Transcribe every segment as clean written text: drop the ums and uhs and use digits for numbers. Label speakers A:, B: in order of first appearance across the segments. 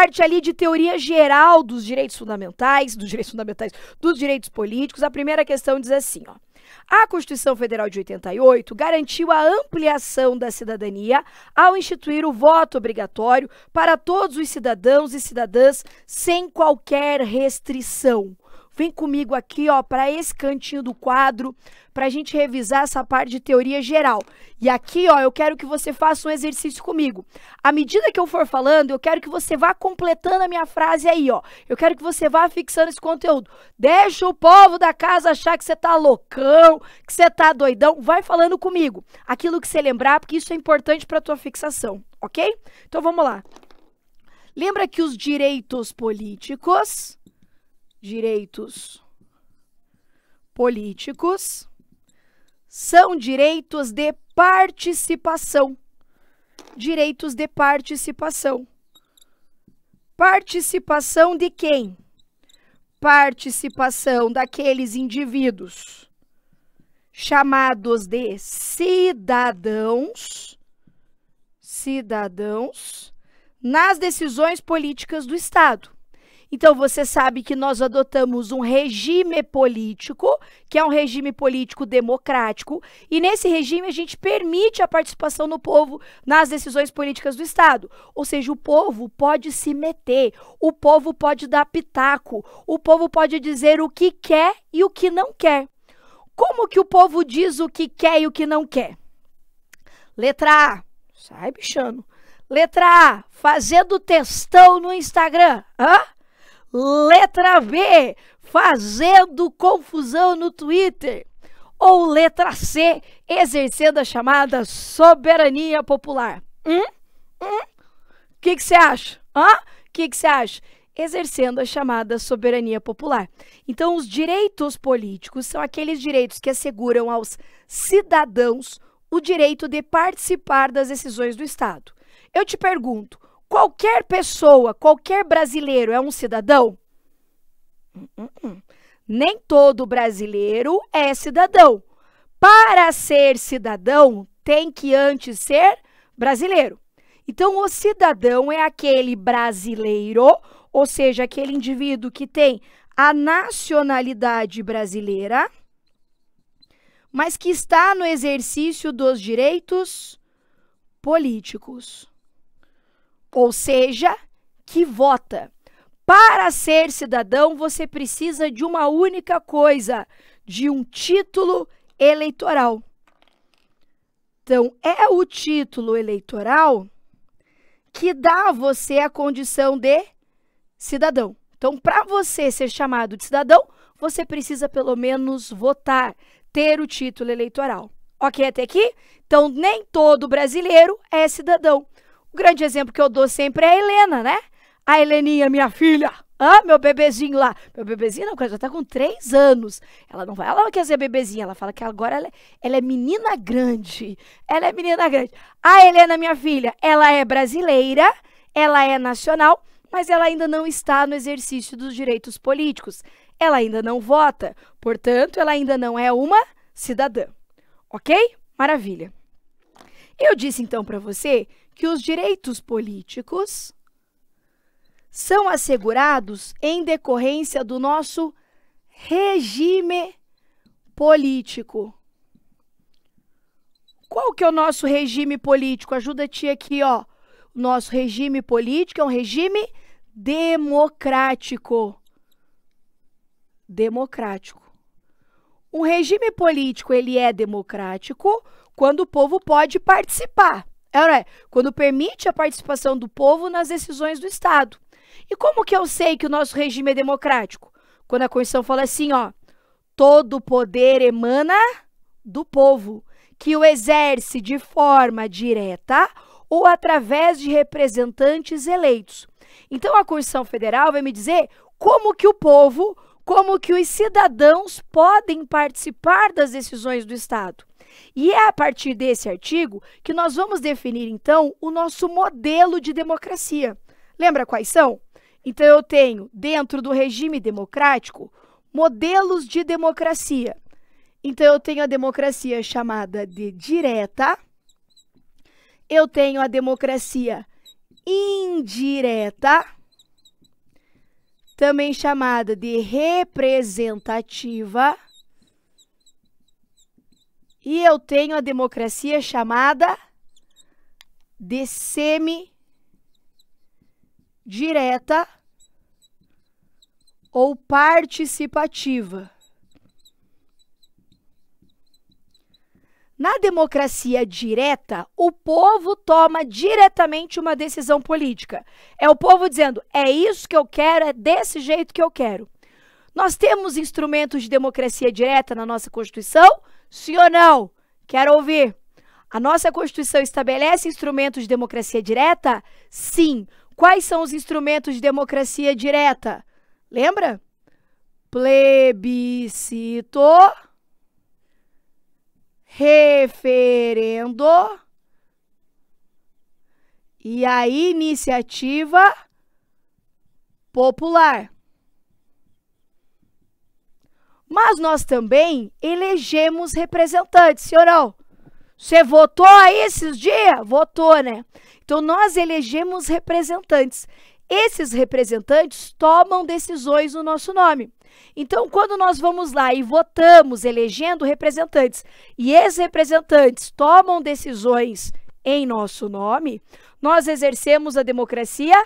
A: parte ali de teoria geral dos direitos fundamentais, dos direitos políticos. A primeira questão diz assim, ó. A Constituição Federal de 88 garantiu a ampliação da cidadania ao instituir o voto obrigatório para todos os cidadãos e cidadãs sem qualquer restrição. Vem comigo aqui, ó, para esse cantinho do quadro, para a gente revisar essa parte de teoria geral. E aqui, ó, eu quero que você faça um exercício comigo. À medida que eu for falando, eu quero que você vá completando a minha frase aí, ó. Eu quero que você vá fixando esse conteúdo. Deixa o povo da casa achar que você tá loucão, que você tá doidão. Vai falando comigo. Aquilo que você lembrar, porque isso é importante para tua fixação, ok? Então, vamos lá. Lembra que os direitos políticos são direitos de participação. Direitos de participação. Participação de quem? Participação daqueles indivíduos chamados de cidadãos nas decisões políticas do Estado. Então, você sabe que nós adotamos um regime político, que é um regime político democrático, e nesse regime a gente permite a participação do povo nas decisões políticas do Estado. Ou seja, o povo pode se meter, o povo pode dar pitaco, o povo pode dizer o que quer e o que não quer. Como que o povo diz o que quer e o que não quer? Letra A, sai bichano. Letra A, fazendo textão no Instagram. Letra B, fazendo confusão no Twitter. Ou letra C, exercendo a chamada soberania popular. O que você acha? O que você acha? Exercendo a chamada soberania popular. Então, os direitos políticos são aqueles direitos que asseguram aos cidadãos o direito de participar das decisões do Estado. Eu te pergunto, qualquer pessoa, qualquer brasileiro é um cidadão? Nem todo brasileiro é cidadão. Para ser cidadão, tem que antes ser brasileiro. Então, o cidadão é aquele brasileiro, ou seja, aquele indivíduo que tem a nacionalidade brasileira, mas que está no exercício dos direitos políticos. Ou seja, que vota. Para ser cidadão, você precisa de uma única coisa, de um título eleitoral. Então, é o título eleitoral que dá a você a condição de cidadão. Então, para você ser chamado de cidadão, você precisa pelo menos votar, ter o título eleitoral. Ok até aqui? Então, nem todo brasileiro é cidadão. O grande exemplo que eu dou sempre é a Helena, né? A Heleninha, minha filha, meu bebezinho lá. Meu bebezinho não, já tá com 3 anos. Ela não vai, ela não quer ser bebezinha, ela fala que agora ela é menina grande. Ela é menina grande. A Helena, minha filha, ela é brasileira, ela é nacional, mas ela ainda não está no exercício dos direitos políticos. Ela ainda não vota, portanto, ela ainda não é uma cidadã. Ok? Maravilha. Eu disse então para você que os direitos políticos são assegurados em decorrência do nosso regime político. Qual que é o nosso regime político? Ajuda a tia aqui, ó. O nosso regime político é um regime democrático. Democrático. Um regime político, ele é democrático quando o povo pode participar. Quando permite a participação do povo nas decisões do Estado. E como que eu sei que o nosso regime é democrático? Quando a Constituição fala assim, ó, todo poder emana do povo, que o exerce de forma direta ou através de representantes eleitos. Então, a Constituição Federal vai me dizer como que o povo, como que os cidadãos podem participar das decisões do Estado. E é a partir desse artigo que nós vamos definir, então, o nosso modelo de democracia. Lembra quais são? Então, eu tenho, dentro do regime democrático, modelos de democracia. Então, eu tenho a democracia chamada de direta, eu tenho a democracia indireta também chamada de representativa, e eu tenho a democracia chamada de semi-direta ou participativa. Na democracia direta, o povo toma diretamente uma decisão política. É o povo dizendo, é isso que eu quero, é desse jeito que eu quero. Nós temos instrumentos de democracia direta na nossa Constituição? Sim ou não? Quero ouvir. A nossa Constituição estabelece instrumentos de democracia direta? Sim. Quais são os instrumentos de democracia direta? Lembra? Plebiscito, referendo e a iniciativa popular. Mas nós também elegemos representantes, sim ou não? Você votou aí esses dias? Votou, né? Então, nós elegemos representantes. Esses representantes tomam decisões no nosso nome. Então, quando nós vamos lá e votamos elegendo representantes, e esses representantes tomam decisões em nosso nome, nós exercemos a democracia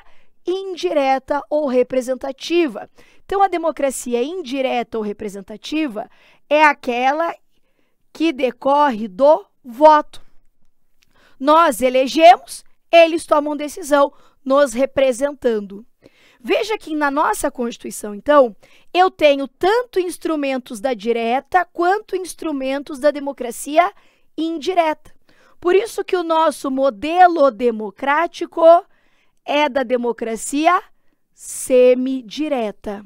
A: indireta ou representativa. Então, a democracia indireta ou representativa é aquela que decorre do voto. Nós elegemos, eles tomam decisão, nos representando. Veja que na nossa Constituição, então, eu tenho tanto instrumentos da direta quanto instrumentos da democracia indireta. Por isso que o nosso modelo democrático é da democracia semidireta.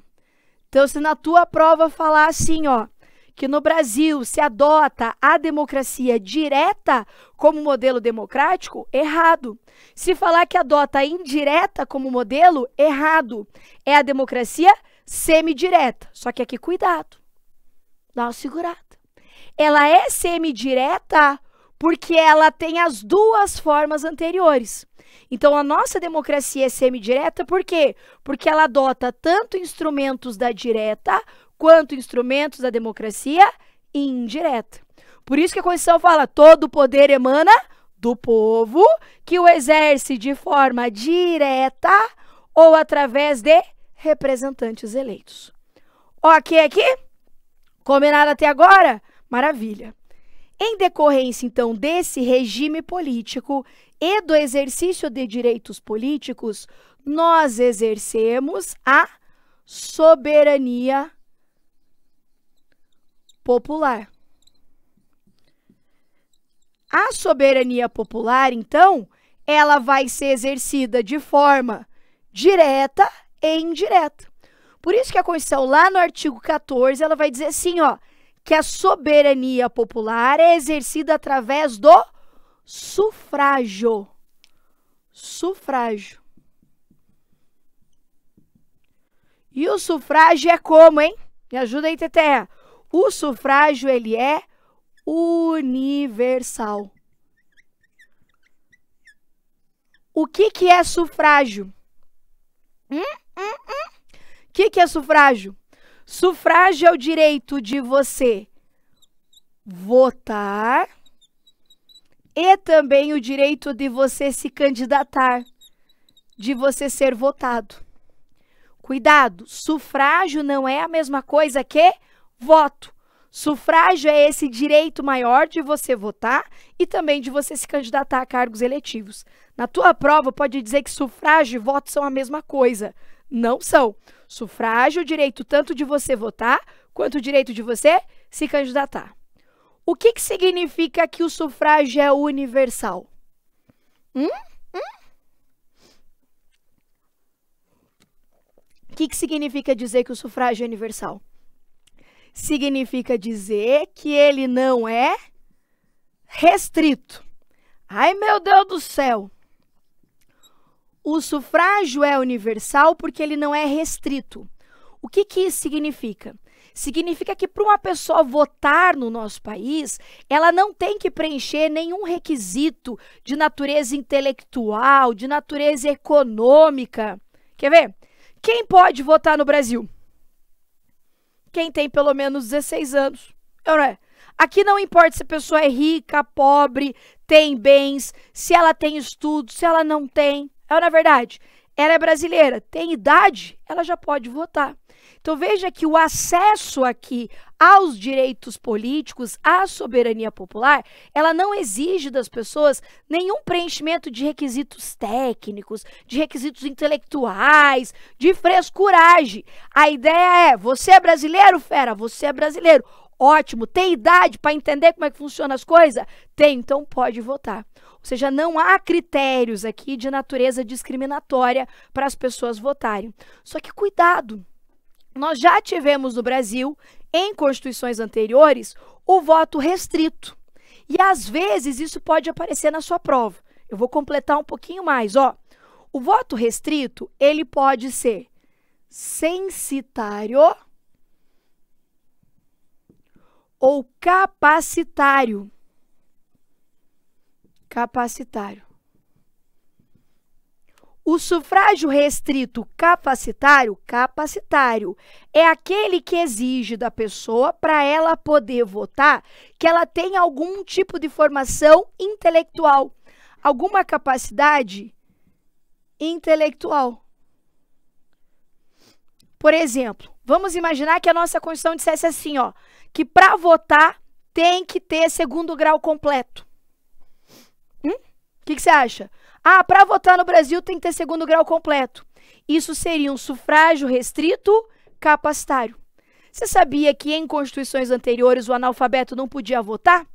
A: Então, se na tua prova falar assim, ó, que no Brasil se adota a democracia direta como modelo democrático, errado. Se falar que adota a indireta como modelo, errado. É a democracia semidireta. Só que aqui, cuidado, dá uma segurada. Ela é semidireta porque ela tem as duas formas anteriores. Então, a nossa democracia é semidireta por quê? Porque ela adota tanto instrumentos da direta quanto instrumentos da democracia indireta. Por isso que a Constituição fala, todo o poder emana do povo, que o exerce de forma direta ou através de representantes eleitos. Ok aqui? Combinado até agora? Maravilha. Em decorrência, então, desse regime político e do exercício de direitos políticos, nós exercemos a soberania popular. A soberania popular, então, ela vai ser exercida de forma direta e indireta. Por isso que a Constituição, lá no artigo 14, ela vai dizer assim, ó, que a soberania popular é exercida através do sufrágio. Sufrágio. E o sufrágio é como, hein? Me ajuda aí, Teté. O sufrágio, ele é universal. O que é sufrágio? O que é sufrágio? Sufrágio é o direito de você votar e também o direito de você se candidatar, de você ser votado. Cuidado, sufrágio não é a mesma coisa que voto. Sufrágio é esse direito maior de você votar e também de você se candidatar a cargos eletivos. Na tua prova, pode dizer que sufrágio e voto são a mesma coisa. Não são. Sufrágio é o direito tanto de você votar, quanto o direito de você se candidatar. O que significa que o sufrágio é universal? O que significa dizer que o sufrágio é universal? Significa dizer que ele não é restrito. Ai, meu Deus do céu! O sufrágio é universal porque ele não é restrito. O que isso significa? Significa que para uma pessoa votar no nosso país, ela não tem que preencher nenhum requisito de natureza intelectual, de natureza econômica. Quer ver? Quem pode votar no Brasil? Quem tem pelo menos 16 anos. Não é? Aqui não importa se a pessoa é rica, pobre, tem bens, se ela tem estudos, se ela não tem. Não é verdade? Ela é brasileira, tem idade, ela já pode votar. Então veja que o acesso aqui aos direitos políticos, à soberania popular, ela não exige das pessoas nenhum preenchimento de requisitos técnicos, de requisitos intelectuais, de frescuragem. A ideia é, você é brasileiro, fera? Você é brasileiro. Ótimo, tem idade para entender como é que funcionam as coisas? Tem, então pode votar. Ou seja, não há critérios aqui de natureza discriminatória para as pessoas votarem. Só que cuidado, nós já tivemos no Brasil, em constituições anteriores, o voto restrito. E às vezes isso pode aparecer na sua prova. Eu vou completar um pouquinho mais, ó. O voto restrito, ele pode ser censitário ou capacitário. Capacitário. O sufrágio restrito capacitário, é aquele que exige da pessoa, para ela poder votar, que ela tenha algum tipo de formação intelectual, alguma capacidade intelectual. Por exemplo, vamos imaginar que a nossa Constituição dissesse assim, ó, que para votar tem que ter segundo grau completo. O que você acha? Ah, para votar no Brasil tem que ter segundo grau completo. Isso seria um sufrágio restrito capacitário. Você sabia que em constituições anteriores o analfabeto não podia votar?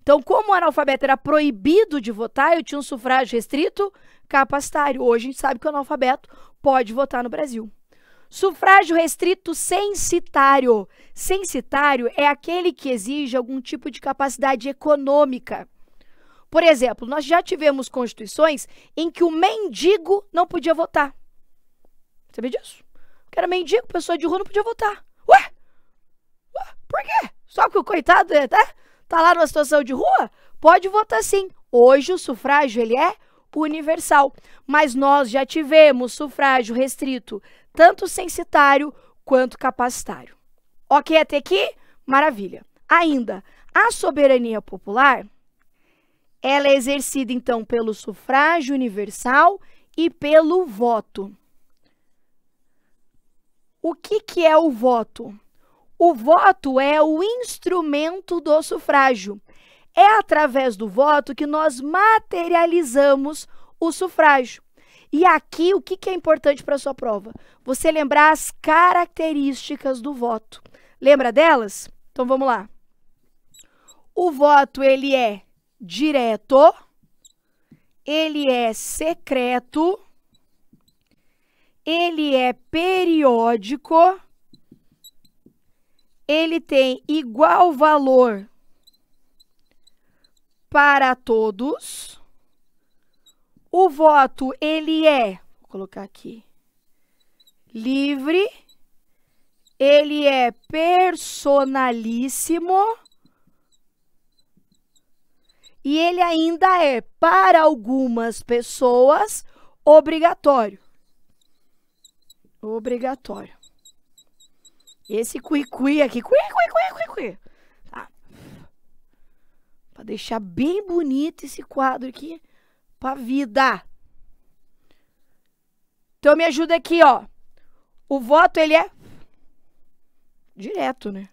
A: Então, como o analfabeto era proibido de votar, eu tinha um sufrágio restrito capacitário. Hoje a gente sabe que o analfabeto pode votar no Brasil. Sufrágio restrito censitário. Censitário é aquele que exige algum tipo de capacidade econômica. Por exemplo, nós já tivemos constituições em que o mendigo não podia votar. Você sabia disso? Porque era mendigo, pessoa de rua não podia votar. Ué? Por quê? Só porque o coitado tá lá numa situação de rua? Pode votar sim. Hoje o sufrágio ele é universal. Mas nós já tivemos sufrágio restrito, tanto censitário quanto capacitário. Ok até aqui? Maravilha. Ainda, a soberania popular, ela é exercida, então, pelo sufrágio universal e pelo voto. O que é o voto? O voto é o instrumento do sufrágio. É através do voto que nós materializamos o sufrágio. E aqui, o que é importante para a sua prova? Você lembrar as características do voto. Lembra delas? Então, vamos lá. O voto, ele é direto, ele é secreto, ele é periódico, ele tem igual valor para todos. O voto, ele é, vou colocar aqui, livre, ele é personalíssimo e ele ainda é, para algumas pessoas, obrigatório. Obrigatório. Esse cui-cui aqui, cui. Tá. Para deixar bem bonito esse quadro aqui para vida. Então me ajuda aqui, ó. O voto ele é direto, né?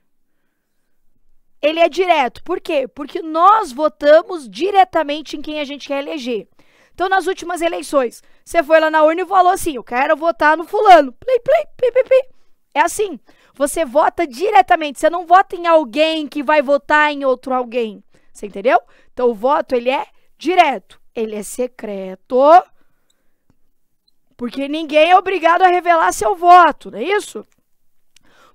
A: Ele é direto. Por quê? Porque nós votamos diretamente em quem a gente quer eleger. Então, nas últimas eleições, você foi lá na urna e falou assim, eu quero votar no fulano. Play, play, pi, pi, pi. É assim. Você vota diretamente. Você não vota em alguém que vai votar em outro alguém. Você entendeu? Então, o voto, ele é direto. Ele é secreto. Porque ninguém é obrigado a revelar seu voto, não é isso?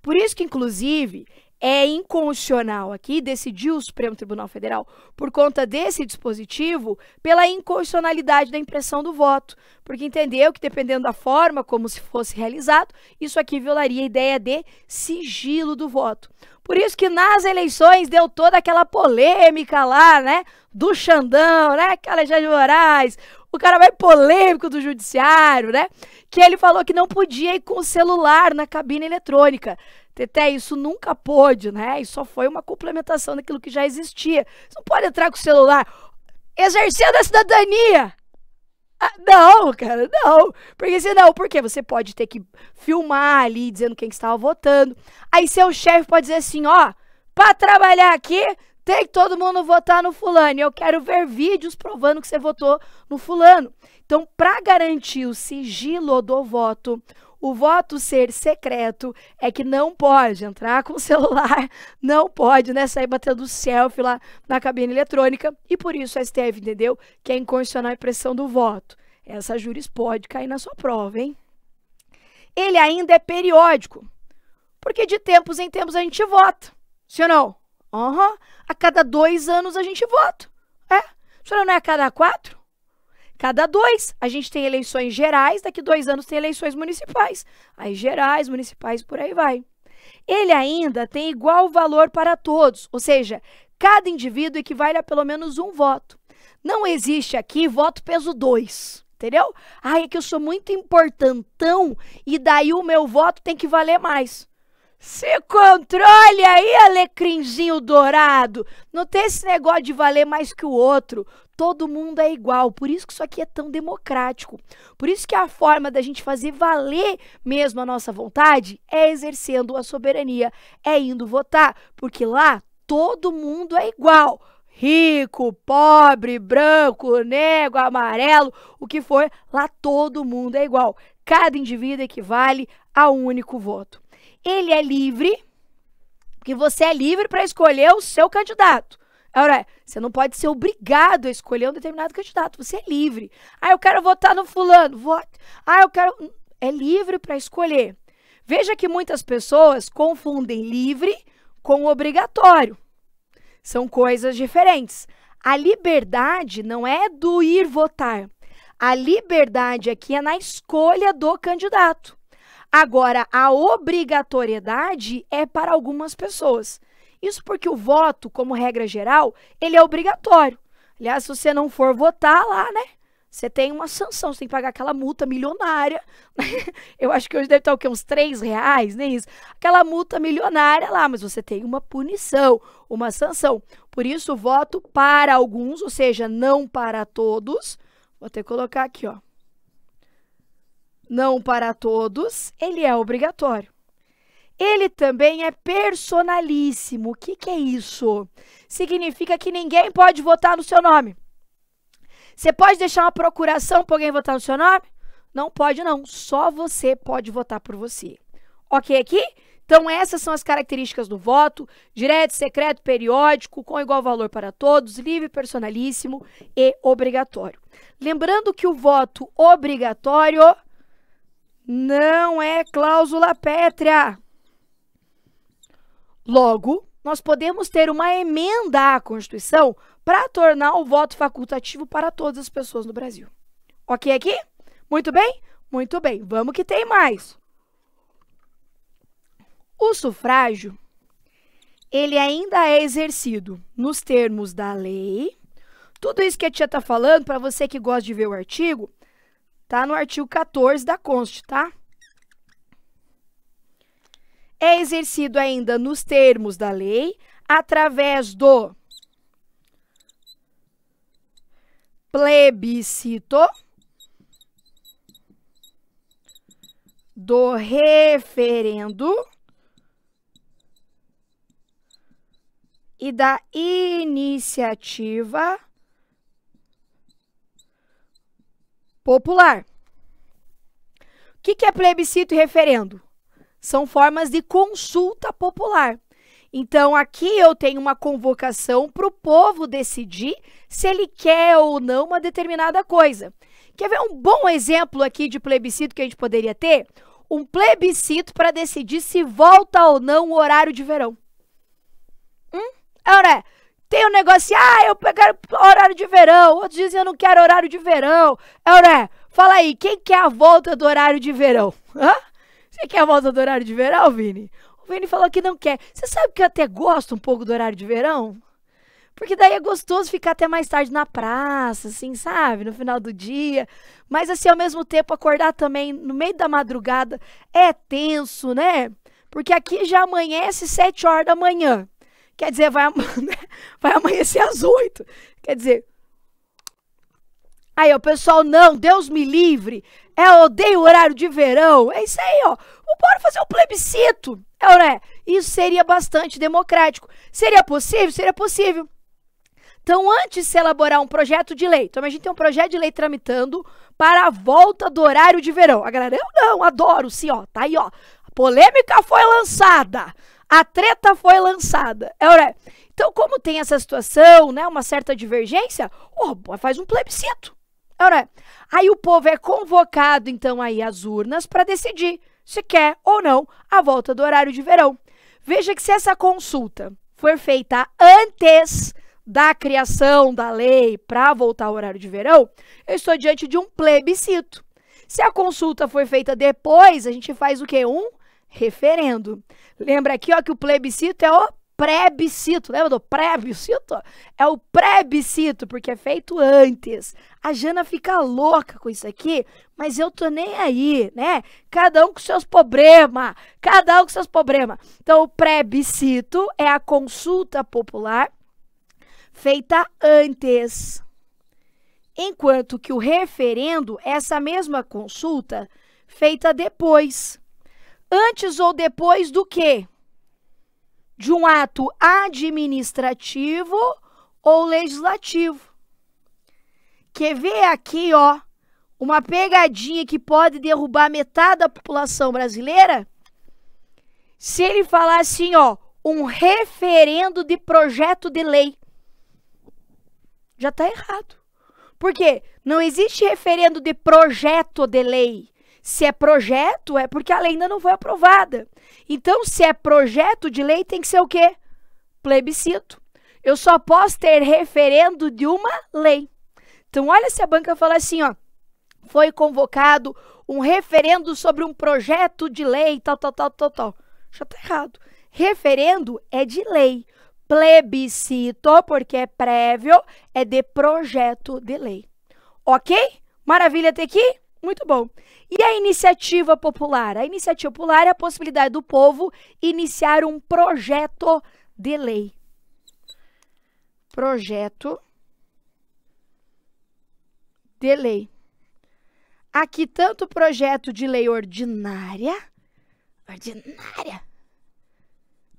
A: Por isso que, inclusive, é inconstitucional aqui, decidiu o Supremo Tribunal Federal, por conta desse dispositivo, pela inconstitucionalidade da impressão do voto, porque entendeu que, dependendo da forma como se fosse realizado, isso aqui violaria a ideia de sigilo do voto. Por isso que nas eleições deu toda aquela polêmica lá, né, do Xandão, né, que Alexandre de Moraes, o cara mais polêmico do judiciário, né? Que ele falou que não podia ir com o celular na cabine eletrônica. Teté, isso nunca pôde, né? Isso só foi uma complementação daquilo que já existia. Você não pode entrar com o celular exercendo a cidadania. Ah, não, cara, não. Porque senão, porque você pode ter que filmar ali, dizendo quem que estava votando. Aí seu chefe pode dizer assim, ó, para trabalhar aqui, tem que todo mundo votar no fulano. E eu quero ver vídeos provando que você votou no fulano. Então, para garantir o sigilo do voto, o voto ser secreto, é que não pode entrar com o celular, não pode, né, sair batendo selfie lá na cabine eletrônica. E por isso a STF entendeu que é inconstitucional a impressão do voto. Essa juris pode cair na sua prova, hein? Ele ainda é periódico, porque de tempos em tempos a gente vota. Sim ou não? Uhum. A cada 2 anos a gente vota. É? Senhora, não é a cada 4? Cada 2. A gente tem eleições gerais, daqui 2 anos tem eleições municipais. Aí gerais, municipais, por aí vai. Ele ainda tem igual valor para todos, ou seja, cada indivíduo equivale a pelo menos um voto. Não existe aqui voto peso 2, entendeu? Ai, é que eu sou muito importantão e daí o meu voto tem que valer mais. Se controle aí, alecrimzinho dourado. Não tem esse negócio de valer mais que o outro. Todo mundo é igual. Por isso que isso aqui é tão democrático. Por isso que a forma da gente fazer valer mesmo a nossa vontade é exercendo a soberania, é indo votar. Porque lá todo mundo é igual. Rico, pobre, branco, negro, amarelo, o que for, lá todo mundo é igual. Cada indivíduo equivale a um único voto. Ele é livre, porque você é livre para escolher o seu candidato. Agora, você não pode ser obrigado a escolher um determinado candidato, você é livre. Ah, eu quero votar no fulano, vote. Ah, eu quero... É livre para escolher. Veja que muitas pessoas confundem livre com obrigatório. São coisas diferentes. A liberdade não é do ir votar. A liberdade aqui é na escolha do candidato. Agora, a obrigatoriedade é para algumas pessoas. Isso porque o voto, como regra geral, ele é obrigatório. Aliás, se você não for votar lá, né? Você tem uma sanção, você tem que pagar aquela multa milionária. Eu acho que hoje deve estar o quê? Uns R$3, nem isso. Aquela multa milionária lá, mas você tem uma punição, uma sanção. Por isso, o voto para alguns, ou seja, não para todos. Vou até colocar aqui, ó. Não para todos, ele é obrigatório. Ele também é personalíssimo. O que é isso? Significa que ninguém pode votar no seu nome. Você pode deixar uma procuração para alguém votar no seu nome? Não pode, não. Só você pode votar por você. Ok aqui? Então, essas são as características do voto: direto, secreto, periódico, com igual valor para todos, livre, personalíssimo e obrigatório. Lembrando que o voto obrigatório não é cláusula pétrea. Logo, nós podemos ter uma emenda à Constituição para tornar o voto facultativo para todas as pessoas no Brasil. Ok aqui? Muito bem? Muito bem. Vamos que tem mais. O sufrágio, ele ainda é exercido nos termos da lei. Tudo isso que a tia está falando, para você que gosta de ver o artigo, tá no artigo 14 da Constituição, tá? É exercido ainda nos termos da lei, através do plebiscito, do referendo e da iniciativa popular. O que é plebiscito e referendo? São formas de consulta popular. Então, aqui eu tenho uma convocação para o povo decidir se ele quer ou não uma determinada coisa. Quer ver um bom exemplo aqui de plebiscito que a gente poderia ter? Um plebiscito para decidir se volta ou não o horário de verão. Agora, tem um negócio assim, eu quero horário de verão, outros dizem eu não quero horário de verão. Agora, fala aí, quem quer a volta do horário de verão? Hã? Você quer a volta do horário de verão, Vini? O Vini falou que não quer. Você sabe que eu até gosto um pouco do horário de verão? Porque daí é gostoso ficar até mais tarde na praça, assim, sabe? No final do dia. Mas, assim, ao mesmo tempo, acordar também no meio da madrugada é tenso, né? Porque aqui já amanhece 7 horas da manhã. Quer dizer, vai amanhecer às 8. Quer dizer... Aí, o pessoal, não, Deus me livre. Eu odeio o horário de verão. É isso aí, ó. Bora fazer um plebiscito. Né? Isso seria bastante democrático. Seria possível? Seria possível. Então, antes de se elaborar um projeto de lei, então a gente tem um projeto de lei tramitando para a volta do horário de verão. A galera, eu não, adoro, sim, ó, tá aí, ó. A polêmica foi lançada, a treta foi lançada. Né? Então, como tem essa situação, né, uma certa divergência, faz um plebiscito. Né? Aí o povo é convocado, então, aí às urnas para decidir se quer ou não a volta do horário de verão. Veja que se essa consulta for feita antes da criação da lei para voltar ao horário de verão, eu estou diante de um plebiscito. Se a consulta for feita depois, a gente faz o quê? Um referendo. Lembra aqui, ó, que o plebiscito é o plebiscito. Lembra do plebiscito? É o plebiscito, porque é feito antes. A Jana fica louca com isso aqui, mas eu tô nem aí, né? Cada um com seus problemas. Cada um com seus problemas. Então, o plebiscito é a consulta popular feita antes. Enquanto que o referendo é essa mesma consulta feita depois. Antes ou depois do quê? De um ato administrativo ou legislativo. Quer ver aqui, ó, uma pegadinha que pode derrubar metade da população brasileira? Se ele falar assim, ó, um referendo de projeto de lei. Já está errado. Por quê? Não existe referendo de projeto de lei. Se é projeto, é porque a lei ainda não foi aprovada. Então, se é projeto de lei, tem que ser o quê? Plebiscito. Eu só posso ter referendo de uma lei. Então, olha se a banca fala assim, ó, foi convocado um referendo sobre um projeto de lei, tal. Já está errado. Referendo é de lei. Plebiscito, porque é prévio, é de projeto de lei. Ok? Maravilha até aqui? Muito bom. E a iniciativa popular? A iniciativa popular é a possibilidade do povo iniciar um projeto de lei. Projeto de lei. Aqui, tanto projeto de lei ordinária,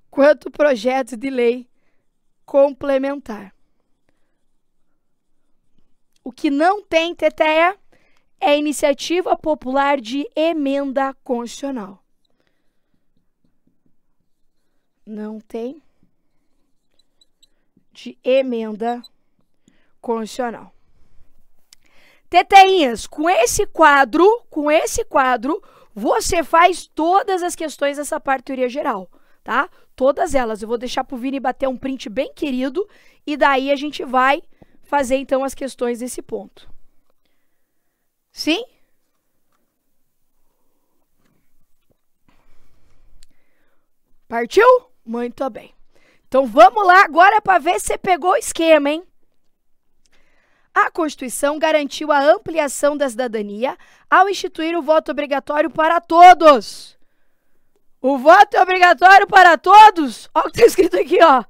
A: quanto projeto de lei complementar. O que não tem, Teteia, é iniciativa popular de emenda constitucional. Não tem de emenda constitucional. Teteinhas, com esse quadro, você faz todas as questões dessa parte de teoria geral, tá? Todas elas. Eu vou deixar pro Vini bater um print bem querido e daí a gente vai fazer, então, as questões desse ponto. Sim? Partiu? Muito bem. Então, vamos lá agora para ver se você pegou o esquema, hein? A Constituição garantiu a ampliação da cidadania ao instituir o voto obrigatório para todos. O voto é obrigatório para todos? Olha o que está escrito aqui, ó.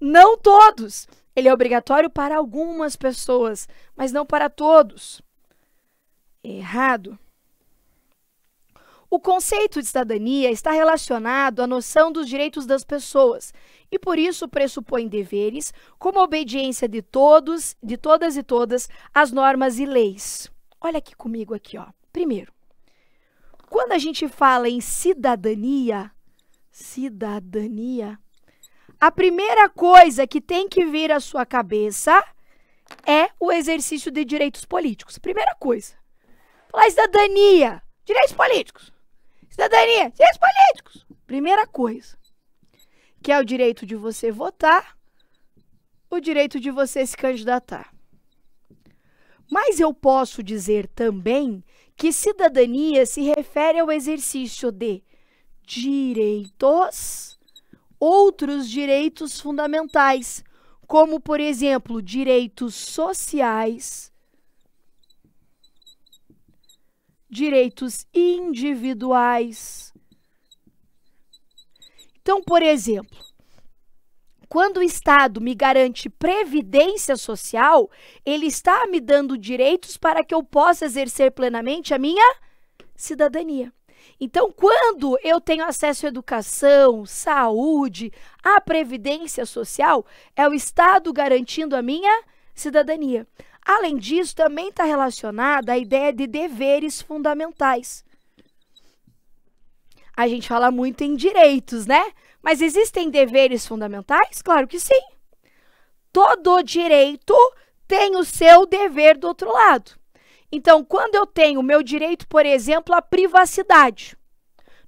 A: Não todos. Ele é obrigatório para algumas pessoas, mas não para todos. Errado. O conceito de cidadania está relacionado à noção dos direitos das pessoas e, por isso, pressupõe deveres, como a obediência de todos, de todas e todas, às normas e leis. Olha aqui comigo aqui, ó. Primeiro, quando a gente fala em cidadania, a primeira coisa que tem que vir à sua cabeça é o exercício de direitos políticos. Primeira coisa. Falar cidadania, direitos políticos. Cidadania, direitos políticos. Primeira coisa. Que é o direito de você votar, o direito de você se candidatar. Mas eu posso dizer também que cidadania se refere ao exercício de direitos, outros direitos fundamentais, como, por exemplo, direitos sociais, direitos individuais. Então, por exemplo, quando o Estado me garante previdência social, ele está me dando direitos para que eu possa exercer plenamente a minha cidadania. Então, quando eu tenho acesso à educação, saúde, à previdência social, é o Estado garantindo a minha cidadania. Além disso, também está relacionada à ideia de deveres fundamentais. A gente fala muito em direitos, né? Mas existem deveres fundamentais? Claro que sim. Todo direito tem o seu dever do outro lado. Então, quando eu tenho o meu direito, por exemplo, à privacidade,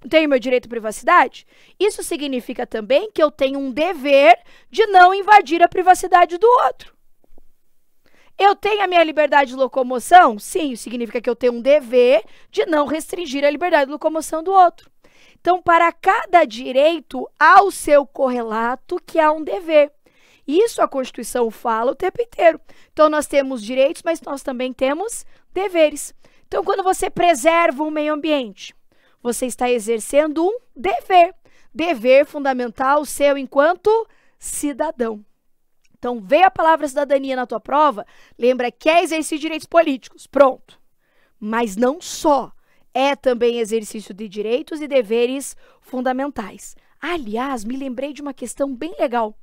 A: não tenho meu direito à privacidade? Isso significa também que eu tenho um dever de não invadir a privacidade do outro. Eu tenho a minha liberdade de locomoção? Sim, isso significa que eu tenho um dever de não restringir a liberdade de locomoção do outro. Então, para cada direito, há o seu correlato, que há um dever. Isso a Constituição fala o tempo inteiro. Então, nós temos direitos, mas nós também temos deveres. Então, quando você preserva o meio ambiente, você está exercendo um dever. Dever fundamental seu enquanto cidadão. Então, veio a palavra cidadania na tua prova, lembra que é exercício de direitos políticos. Pronto. Mas não só. É também exercício de direitos e deveres fundamentais. Aliás, me lembrei de uma questão bem legal.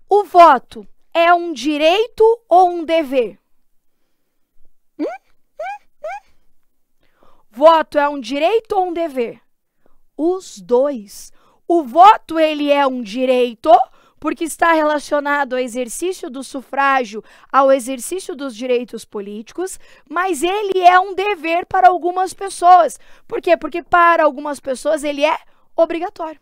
A: O voto é um direito ou um dever? Voto é um direito ou um dever? Os dois. O voto, ele é um direito porque está relacionado ao exercício do sufrágio, ao exercício dos direitos políticos, mas ele é um dever para algumas pessoas. Por quê? Porque para algumas pessoas ele é obrigatório.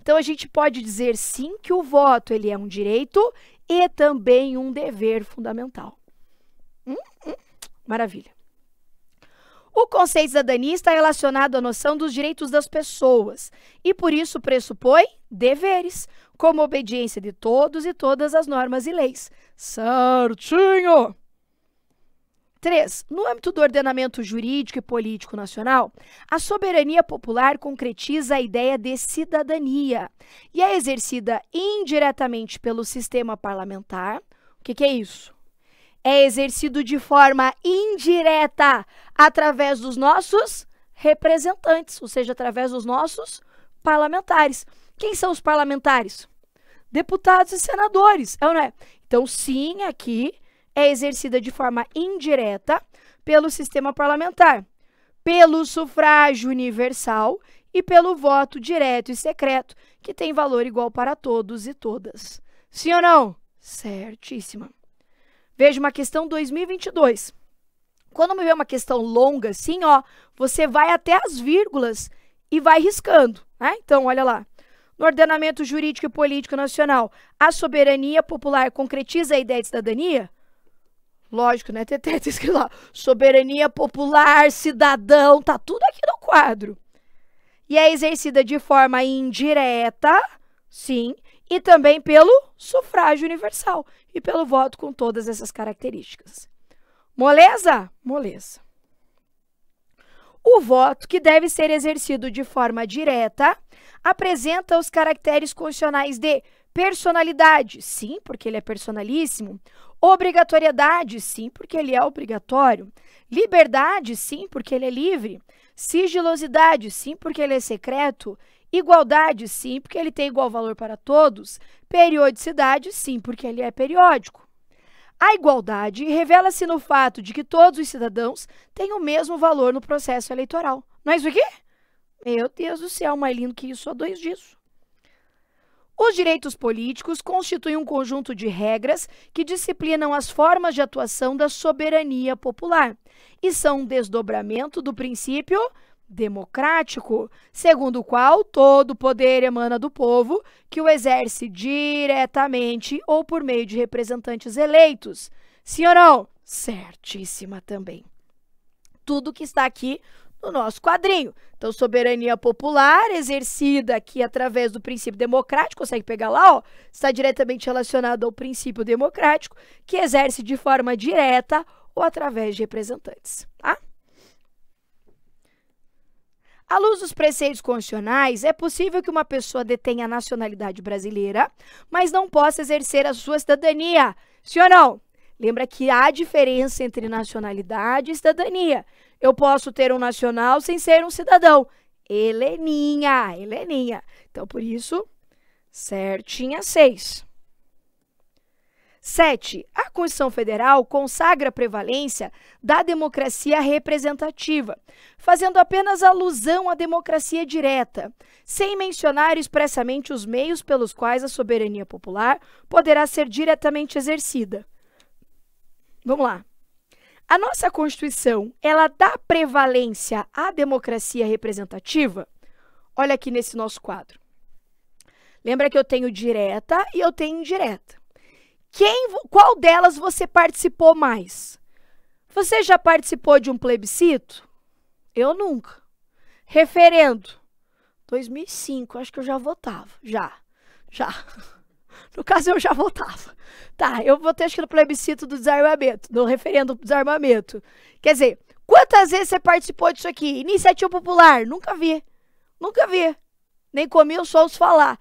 A: Então, a gente pode dizer, sim, que o voto ele é um direito e também um dever fundamental. Maravilha. O conceito de cidadania está relacionado à noção dos direitos das pessoas e, por isso, pressupõe deveres, como obediência de todos e todas as normas e leis. Certinho! 3. No âmbito do ordenamento jurídico e político nacional, a soberania popular concretiza a ideia de cidadania e é exercida indiretamente pelo sistema parlamentar. O que é isso? É exercido de forma indireta através dos nossos representantes, ou seja, através dos nossos parlamentares. Quem são os parlamentares? Deputados e senadores, é ou não é? Então, sim, aqui é exercida de forma indireta pelo sistema parlamentar, pelo sufrágio universal e pelo voto direto e secreto, que tem valor igual para todos e todas. Sim ou não? Certíssima. Veja uma questão 2022. Quando me vê uma questão longa assim, ó, você vai até as vírgulas e vai riscando, né? Então, olha lá. No ordenamento jurídico e político nacional, a soberania popular concretiza a ideia de cidadania? Lógico, né? Tem escrito lá, soberania popular, cidadão, tá tudo aqui no quadro. E é exercida de forma indireta, sim, e também pelo sufrágio universal e pelo voto com todas essas características. Moleza? Moleza. O voto, que deve ser exercido de forma direta, apresenta os caracteres constitucionais de personalidade, sim, porque ele é personalíssimo, obrigatoriedade, sim, porque ele é obrigatório, liberdade, sim, porque ele é livre, sigilosidade, sim, porque ele é secreto, igualdade, sim, porque ele tem igual valor para todos, periodicidade, sim, porque ele é periódico. A igualdade revela-se no fato de que todos os cidadãos têm o mesmo valor no processo eleitoral. Não é isso aqui? Meu Deus do céu, mais lindo que isso, só 2 disso. Os direitos políticos constituem um conjunto de regras que disciplinam as formas de atuação da soberania popular e são um desdobramento do princípio democrático, segundo o qual todo poder emana do povo, que o exerce diretamente ou por meio de representantes eleitos. Sim ou não? Certíssima também. Tudo que está aqui no nosso quadrinho. Então, soberania popular, exercida aqui através do princípio democrático, consegue pegar lá, ó, está diretamente relacionado ao princípio democrático, que exerce de forma direta ou através de representantes, tá? À luz dos preceitos constitucionais, é possível que uma pessoa detenha a nacionalidade brasileira, mas não possa exercer a sua cidadania. Sim ou não? Lembra que há diferença entre nacionalidade e cidadania. Eu posso ter um nacional sem ser um cidadão. Heleninha. Então, por isso, certinha 6. 7. A Constituição Federal consagra a prevalência da democracia representativa, fazendo apenas alusão à democracia direta, sem mencionar expressamente os meios pelos quais a soberania popular poderá ser diretamente exercida. Vamos lá. A nossa Constituição, ela dá prevalência à democracia representativa? Olha aqui nesse nosso quadro. Lembra que eu tenho direta e eu tenho indireta. Qual delas você participou mais? Você já participou de um plebiscito? Eu nunca. Referendo? 2005, acho que eu já votava. Já. No caso, eu já votava. Tá, eu votei acho que no plebiscito do desarmamento, no referendo do desarmamento. Quer dizer, quantas vezes você participou disso aqui? Iniciativa popular? Nunca vi. Nem comi, eu só ouço falar.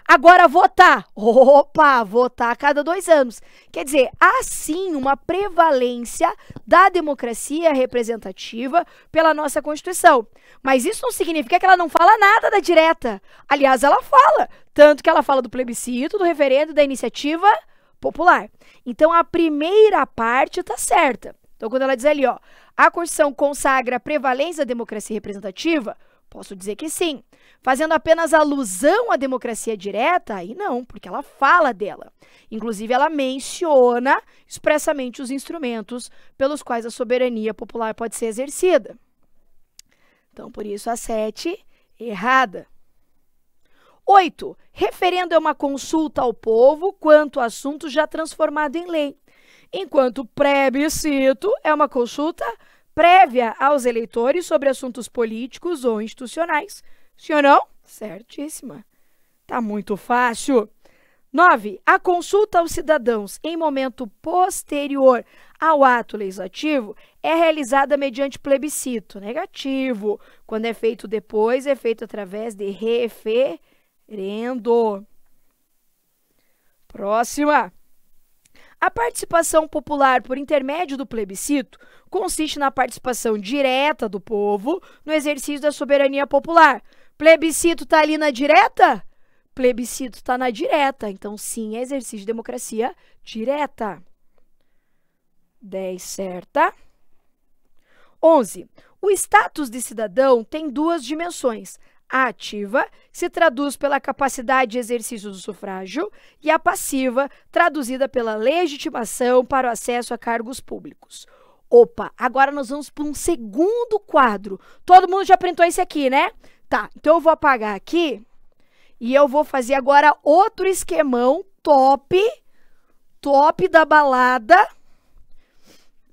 A: Agora, votar. Opa, votar a cada 2 anos. Quer dizer, há sim uma prevalência da democracia representativa pela nossa Constituição. Mas isso não significa que ela não fala nada da direta. Aliás, ela fala. Tanto que ela fala do plebiscito, do referendo, da iniciativa popular. Então, a primeira parte está certa. Então, quando ela diz ali, ó, a Constituição consagra a prevalência da democracia representativa, posso dizer que sim. Fazendo apenas alusão à democracia direta, aí não, porque ela fala dela. Inclusive, ela menciona expressamente os instrumentos pelos quais a soberania popular pode ser exercida. Então, por isso, a 7, errada. 8. Referendo é uma consulta ao povo quanto ao assunto já transformado em lei, enquanto plebiscito é uma consulta prévia aos eleitores sobre assuntos políticos ou institucionais. Sim ou não? Certíssima. Tá muito fácil. 9. A consulta aos cidadãos em momento posterior ao ato legislativo é realizada mediante plebiscito negativo. Quando é feito depois, é feito através de referendo. Próxima. A participação popular por intermédio do plebiscito consiste na participação direta do povo no exercício da soberania popular. Plebiscito está ali na direta? Plebiscito está na direta. Então, sim, é exercício de democracia direta. 10, certa. 11. O status de cidadão tem 2 dimensões. A ativa se traduz pela capacidade de exercício do sufrágio e a passiva, traduzida pela legitimação para o acesso a cargos públicos. Opa, agora nós vamos para um segundo quadro. Todo mundo já printou esse aqui, né? Tá, então eu vou apagar aqui e eu vou fazer agora outro esquemão top da balada,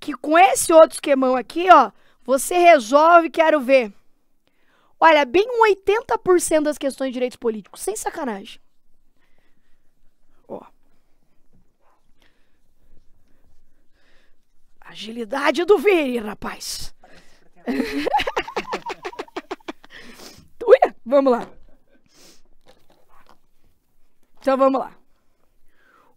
A: que com esse outro esquemão aqui, ó, você resolve, quero ver. Olha, bem 80% das questões de direitos políticos, sem sacanagem. Ó. Agilidade do Vini, rapaz. Uia, vamos lá. Então, vamos lá.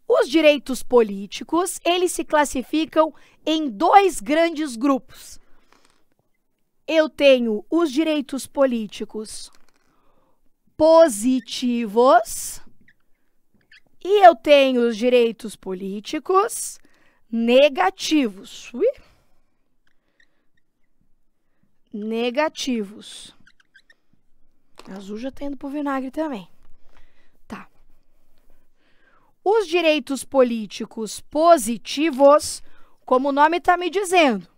A: Os direitos políticos, eles se classificam em 2 grandes grupos. Eu tenho os direitos políticos positivos e eu tenho os direitos políticos negativos. Ui. Negativos. Azul já tá indo pro vinagre também. Tá. Os direitos políticos positivos, como o nome está me dizendo,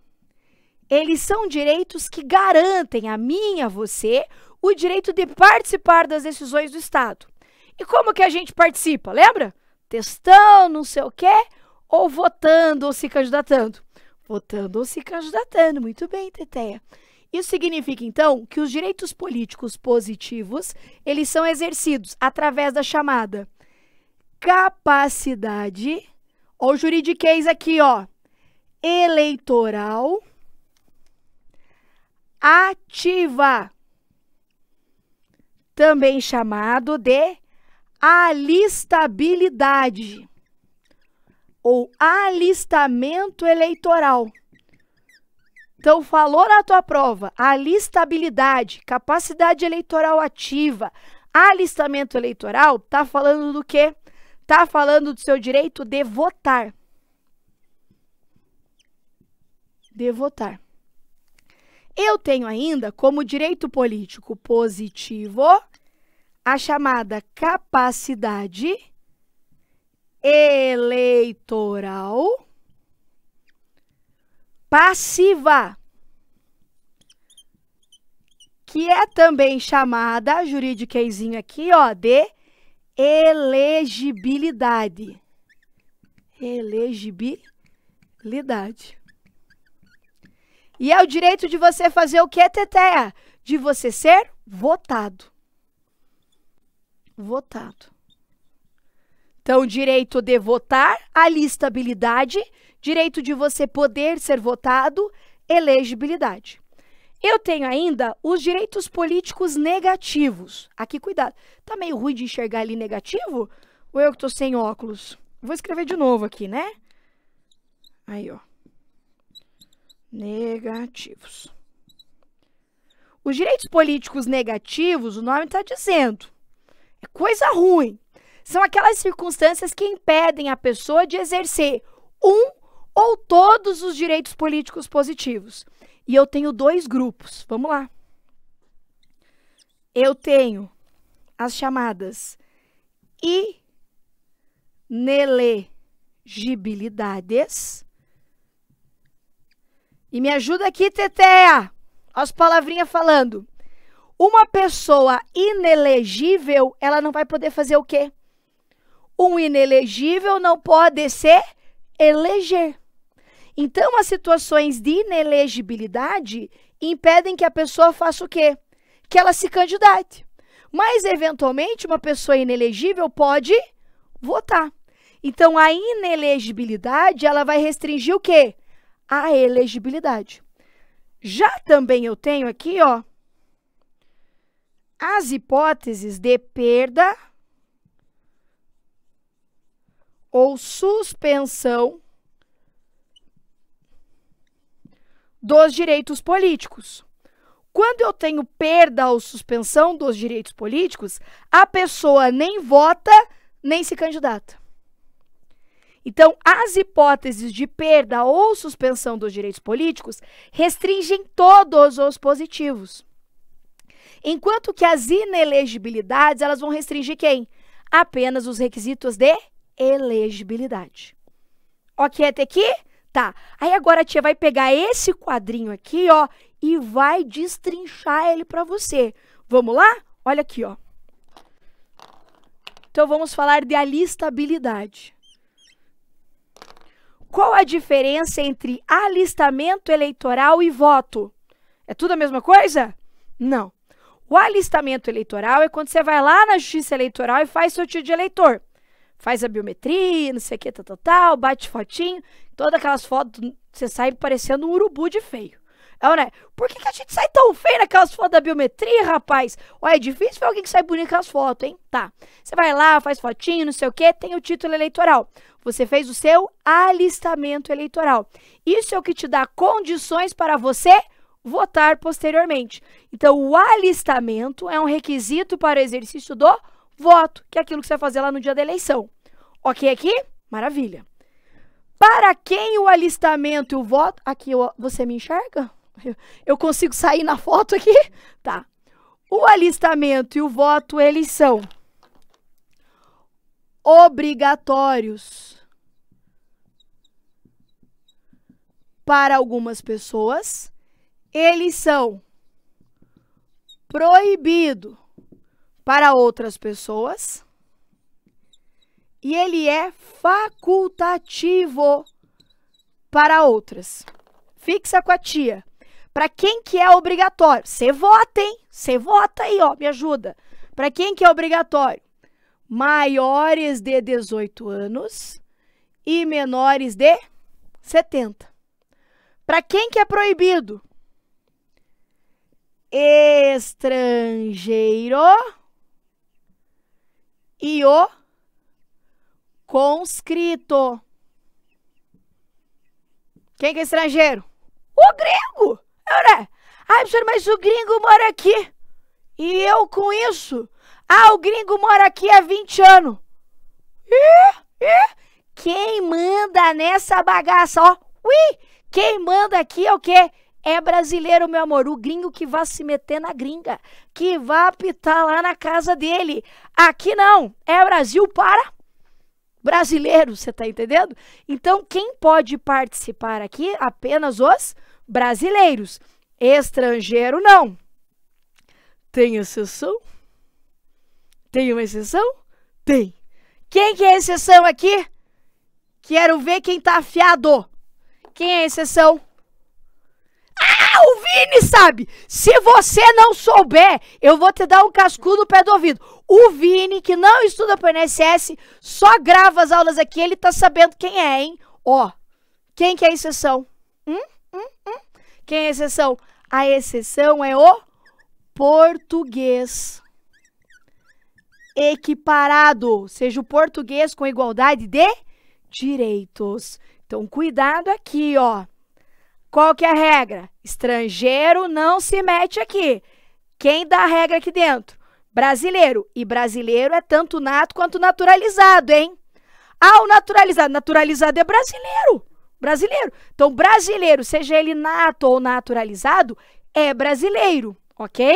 A: eles são direitos que garantem a mim e a você o direito de participar das decisões do Estado. E como que a gente participa? Lembra? Testando, não sei o quê, ou votando ou se candidatando. Votando ou se candidatando. Muito bem, Teteia. Isso significa, então, que os direitos políticos positivos, eles são exercidos através da chamada capacidade, ou juridiquês aqui, ó, eleitoral ativa, também chamado de alistabilidade ou alistamento eleitoral. Então, falou na tua prova, alistabilidade, capacidade eleitoral ativa, alistamento eleitoral, tá falando do quê? Tá falando do seu direito de votar. De votar. Eu tenho ainda como direito político positivo a chamada capacidade eleitoral passiva, que é também chamada, juridiquezinho aqui, ó, de elegibilidade. Elegibilidade. E é o direito de você fazer o que, Teteia? De você ser votado. Votado. Então, direito de votar, alistabilidade, direito de você poder ser votado, elegibilidade. Eu tenho ainda os direitos políticos negativos. Aqui, cuidado. Tá meio ruim de enxergar ali negativo? Ou eu que tô sem óculos? Vou escrever de novo aqui, né? Aí, ó. Negativos. Os direitos políticos negativos, o nome está dizendo, é coisa ruim. São aquelas circunstâncias que impedem a pessoa de exercer um ou todos os direitos políticos positivos. E eu tenho dois grupos. Vamos lá. Eu tenho as chamadas inelegibilidades. E me ajuda aqui, Teteia. As palavrinhas falando. Uma pessoa inelegível, ela não vai poder fazer o quê? Um inelegível não pode se eleger. Então, as situações de inelegibilidade impedem que a pessoa faça o quê? Que ela se candidate. Mas, eventualmente, uma pessoa inelegível pode votar. Então, a inelegibilidade, ela vai restringir o quê? A elegibilidade. Já também eu tenho aqui, ó, as hipóteses de perda ou suspensão dos direitos políticos. Quando eu tenho perda ou suspensão dos direitos políticos, a pessoa nem vota, nem se candidata. Então, as hipóteses de perda ou suspensão dos direitos políticos restringem todos os positivos. Enquanto que as inelegibilidades, elas vão restringir quem? Apenas os requisitos de elegibilidade. Ok até aqui? Tá. Aí agora a tia vai pegar esse quadrinho aqui, ó, e vai destrinchar ele para você. Vamos lá? Olha aqui, ó. Então, vamos falar de alistabilidade. Qual a diferença entre alistamento eleitoral e voto? É tudo a mesma coisa? Não. O alistamento eleitoral é quando você vai lá na Justiça Eleitoral e faz seu título de eleitor. Faz a biometria, não sei o que, tal, bate fotinho, todas aquelas fotos, você sai parecendo um urubu de feio. Né? Por que a gente sai tão feio naquelas fotos da biometria, rapaz? Olha, é difícil ver alguém que sai bonito com as fotos, hein? Tá. Você vai lá, faz fotinho, não sei o que, tem o título eleitoral. Você fez o seu alistamento eleitoral. Isso é o que te dá condições para você votar posteriormente. Então, o alistamento é um requisito para o exercício do voto, que é aquilo que você vai fazer lá no dia da eleição. Ok aqui? Maravilha. Para quem o alistamento e o voto... Aqui, você me enxerga? Eu consigo sair na foto aqui? Tá. O alistamento e o voto, eles são obrigatórios para algumas pessoas. Eles são proibidos para outras pessoas. E ele é facultativo para outras. Fixa com a tia. Para quem que é obrigatório? Você vota, hein? Você vota aí, ó, me ajuda. Para quem que é obrigatório? Maiores de 18 anos e menores de 70. Para quem que é proibido? Estrangeiro e o conscrito. Quem que é estrangeiro? O gringo! Ai, professor, mas o gringo mora aqui. E eu com isso? O gringo mora aqui há 20 anos. Quem manda nessa bagaça, ó? Quem manda aqui é o quê? É brasileiro, meu amor. O gringo que vai se meter na gringa. Que vai apitar lá na casa dele. Aqui não. É Brasil para brasileiro, você tá entendendo? Então, quem pode participar aqui? Apenas os brasileiros. Estrangeiro, não. Tem exceção? Tem uma exceção? Tem. Quem que é exceção aqui? Quero ver quem tá afiado. Quem é exceção? O Vini sabe. Se você não souber, eu vou te dar um cascudo no pé do ouvido. O Vini, que não estuda para o INSS, só grava as aulas aqui, ele tá sabendo quem é, hein? Ó, quem que é a exceção? Quem é a exceção? A exceção é o português. Equiparado, ou seja, o português com igualdade de direitos. Então, cuidado aqui, ó. Qual que é a regra? Estrangeiro não se mete aqui. Quem dá a regra aqui dentro? Brasileiro. E brasileiro é tanto nato quanto naturalizado, hein? O naturalizado. Naturalizado é brasileiro. Brasileiro. Então, brasileiro, seja ele nato ou naturalizado, é brasileiro, ok?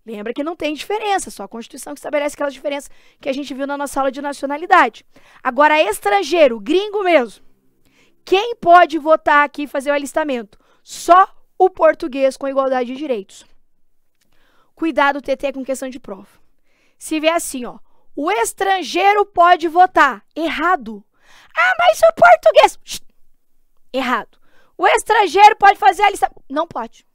A: Lembra que não tem diferença, só a Constituição que estabelece aquela diferença que a gente viu na nossa aula de nacionalidade. Agora, estrangeiro, gringo mesmo. Quem pode votar aqui e fazer o alistamento? Só o português com igualdade de direitos. Cuidado, TT, com questão de prova. Se vier assim, ó, o estrangeiro pode votar. Errado. Mas o português... Errado. O estrangeiro pode fazer alistamento. Não pode.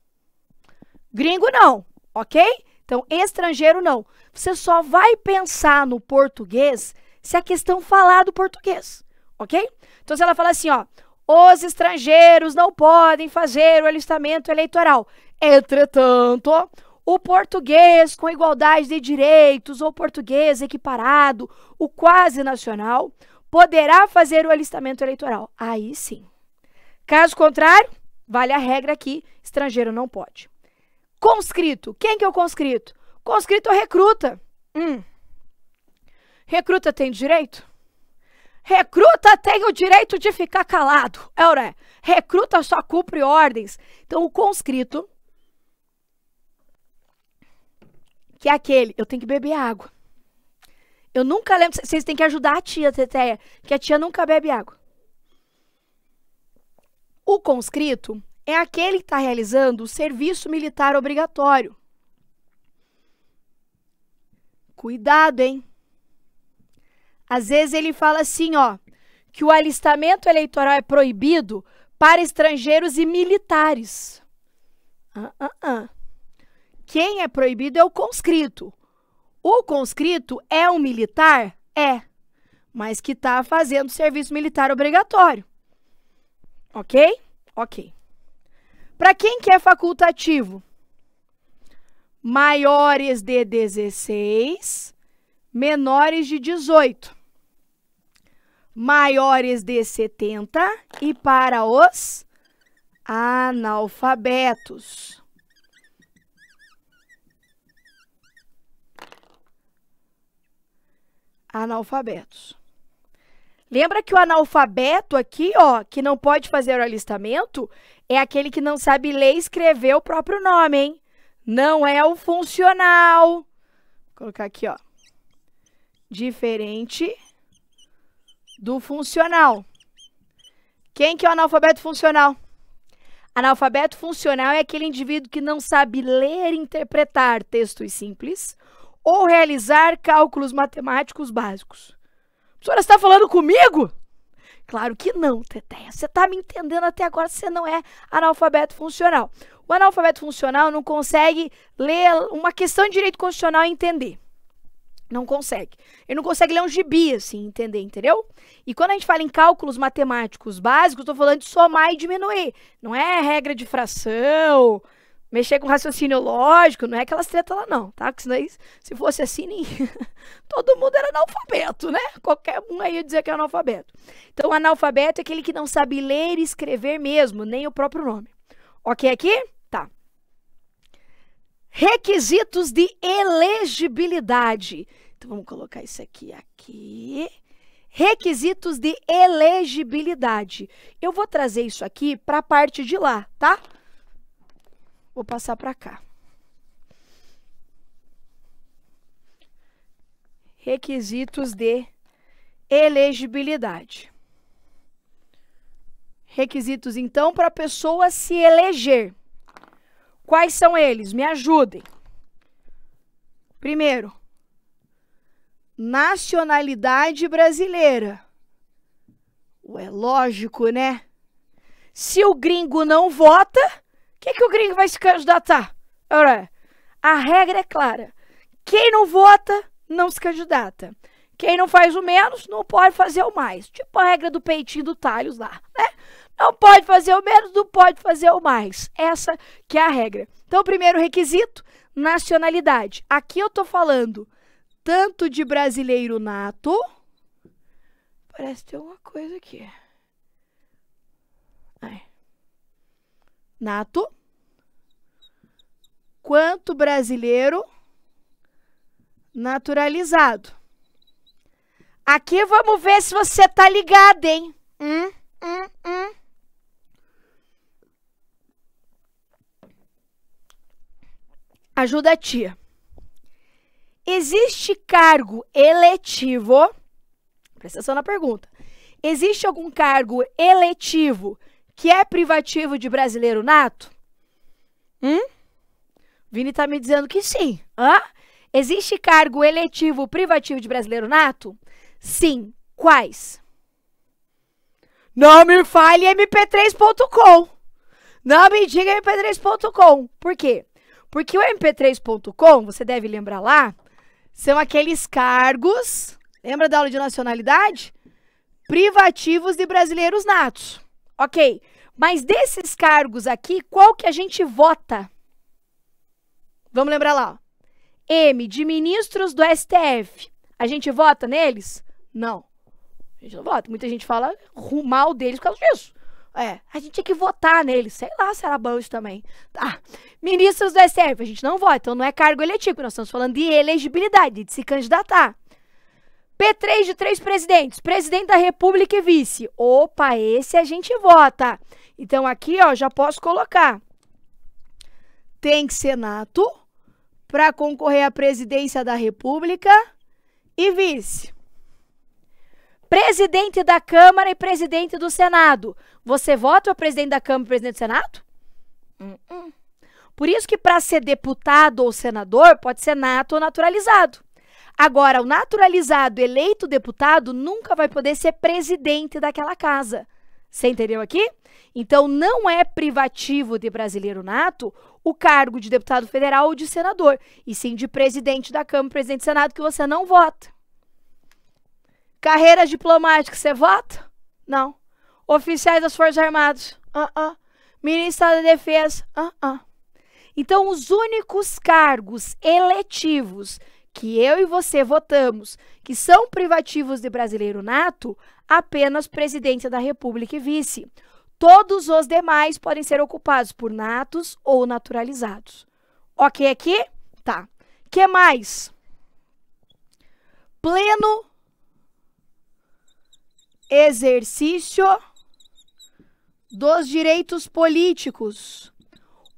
A: Gringo não, ok? Então, estrangeiro não. Você só vai pensar no português se a questão falar do português, ok? Então, se ela falar assim, ó, os estrangeiros não podem fazer o alistamento eleitoral. Entretanto, o português com igualdade de direitos ou português equiparado, o quase nacional, poderá fazer o alistamento eleitoral. Aí sim. Caso contrário, vale a regra aqui, estrangeiro não pode. Conscrito. Quem que é o conscrito? Conscrito é recruta. Recruta tem direito? Recruta tem o direito de ficar calado. Recruta só cumpre ordens. Então, o conscrito, que é aquele, eu tenho que beber água. Eu nunca lembro, vocês têm que ajudar a tia, Teteia, que a tia nunca bebe água. O conscrito é aquele que está realizando o serviço militar obrigatório. Cuidado, hein? Às vezes ele fala assim, ó, que o alistamento eleitoral é proibido para estrangeiros e militares. Quem é proibido é o conscrito. O conscrito é um militar? É, mas que está fazendo serviço militar obrigatório. Ok? Ok. Para quem que é facultativo? Maiores de 16, menores de 18. Maiores de 70 e para os analfabetos. Analfabetos. Lembra que o analfabeto aqui, ó, que não pode fazer o alistamento, é aquele que não sabe ler e escrever o próprio nome, hein? Não é o funcional. Vou colocar aqui, ó. Diferente do funcional. Quem que é o analfabeto funcional? Analfabeto funcional é aquele indivíduo que não sabe ler e interpretar textos simples ou realizar cálculos matemáticos básicos. A senhora está falando comigo? Claro que não, Teteia. Você tá me entendendo até agora, você não é analfabeto funcional. O analfabeto funcional não consegue ler uma questão de direito constitucional e entender. Não consegue. Ele não consegue ler um gibi, assim, entender, entendeu? E quando a gente fala em cálculos matemáticos básicos, estou falando de somar e diminuir. Não é regra de fração, mexer com raciocínio lógico, não é aquelas tretas lá não, tá? Porque senão, se fosse assim, nem... todo mundo era analfabeto, né? Qualquer um aí ia dizer que é analfabeto. Então, analfabeto é aquele que não sabe ler e escrever mesmo, nem o próprio nome. Ok aqui? Tá. Requisitos de elegibilidade. Então, vamos colocar isso aqui. Requisitos de elegibilidade. Eu vou trazer isso aqui para a parte de lá, tá? Vou passar para cá. Requisitos de elegibilidade. Requisitos, então, para a pessoa se eleger. Quais são eles? Me ajudem. Primeiro, nacionalidade brasileira. Ué, lógico, né? Se o gringo não vota, o que o gringo vai se candidatar? Ora, a regra é clara. Quem não vota, não se candidata. Quem não faz o menos, não pode fazer o mais. Tipo a regra do peitinho do Talhos lá, né? Não pode fazer o menos, não pode fazer o mais. Essa que é a regra. Então, o primeiro requisito, nacionalidade. Aqui eu tô falando tanto de brasileiro nato. Parece ter uma coisa aqui. Nato. Quanto brasileiro naturalizado. Aqui vamos ver se você tá ligado, hein? Ajuda a tia. Existe cargo eletivo? Presta atenção na pergunta. Existe algum cargo eletivo que é privativo de brasileiro nato? Vini tá me dizendo que sim. Existe cargo eletivo privativo de brasileiro nato? Sim. Quais? Não me fale mp3.com. Não me diga mp3.com. Por quê? Porque o mp3.com, você deve lembrar lá, são aqueles cargos, lembra da aula de nacionalidade? Privativos de brasileiros natos. Ok, mas desses cargos aqui, qual que a gente vota? Vamos lembrar lá. M, de ministros do STF. A gente vota neles? Não. A gente não vota. Muita gente fala mal deles por causa disso. A gente tinha que votar neles. Sei lá se era bom isso também. Tá. Ministros do STF, a gente não vota. Então não é cargo eletivo. Nós estamos falando de elegibilidade, de se candidatar. P3 de 3 presidentes. Presidente da República e vice. Opa, esse a gente vota. Então aqui, ó, já posso colocar. Tem que ser nato para concorrer à presidência da República e vice. Presidente da Câmara e presidente do Senado. Você vota para presidente da Câmara e presidente do Senado? Por isso que para ser deputado ou senador, pode ser nato ou naturalizado. Agora, o naturalizado eleito deputado nunca vai poder ser presidente daquela casa. Você entendeu aqui? Então, não é privativo de brasileiro nato o cargo de deputado federal ou de senador, e sim de presidente da Câmara e presidente do Senado, que você não vota. Carreiras diplomáticas, você vota? Não. Oficiais das Forças Armadas? Ministro da Defesa? Então, os únicos cargos eletivos que eu e você votamos, que são privativos de brasileiro nato, apenas presidente da República e vice. Todos os demais podem ser ocupados por natos ou naturalizados. Ok aqui? Tá. Que mais? Pleno exercício dos direitos políticos.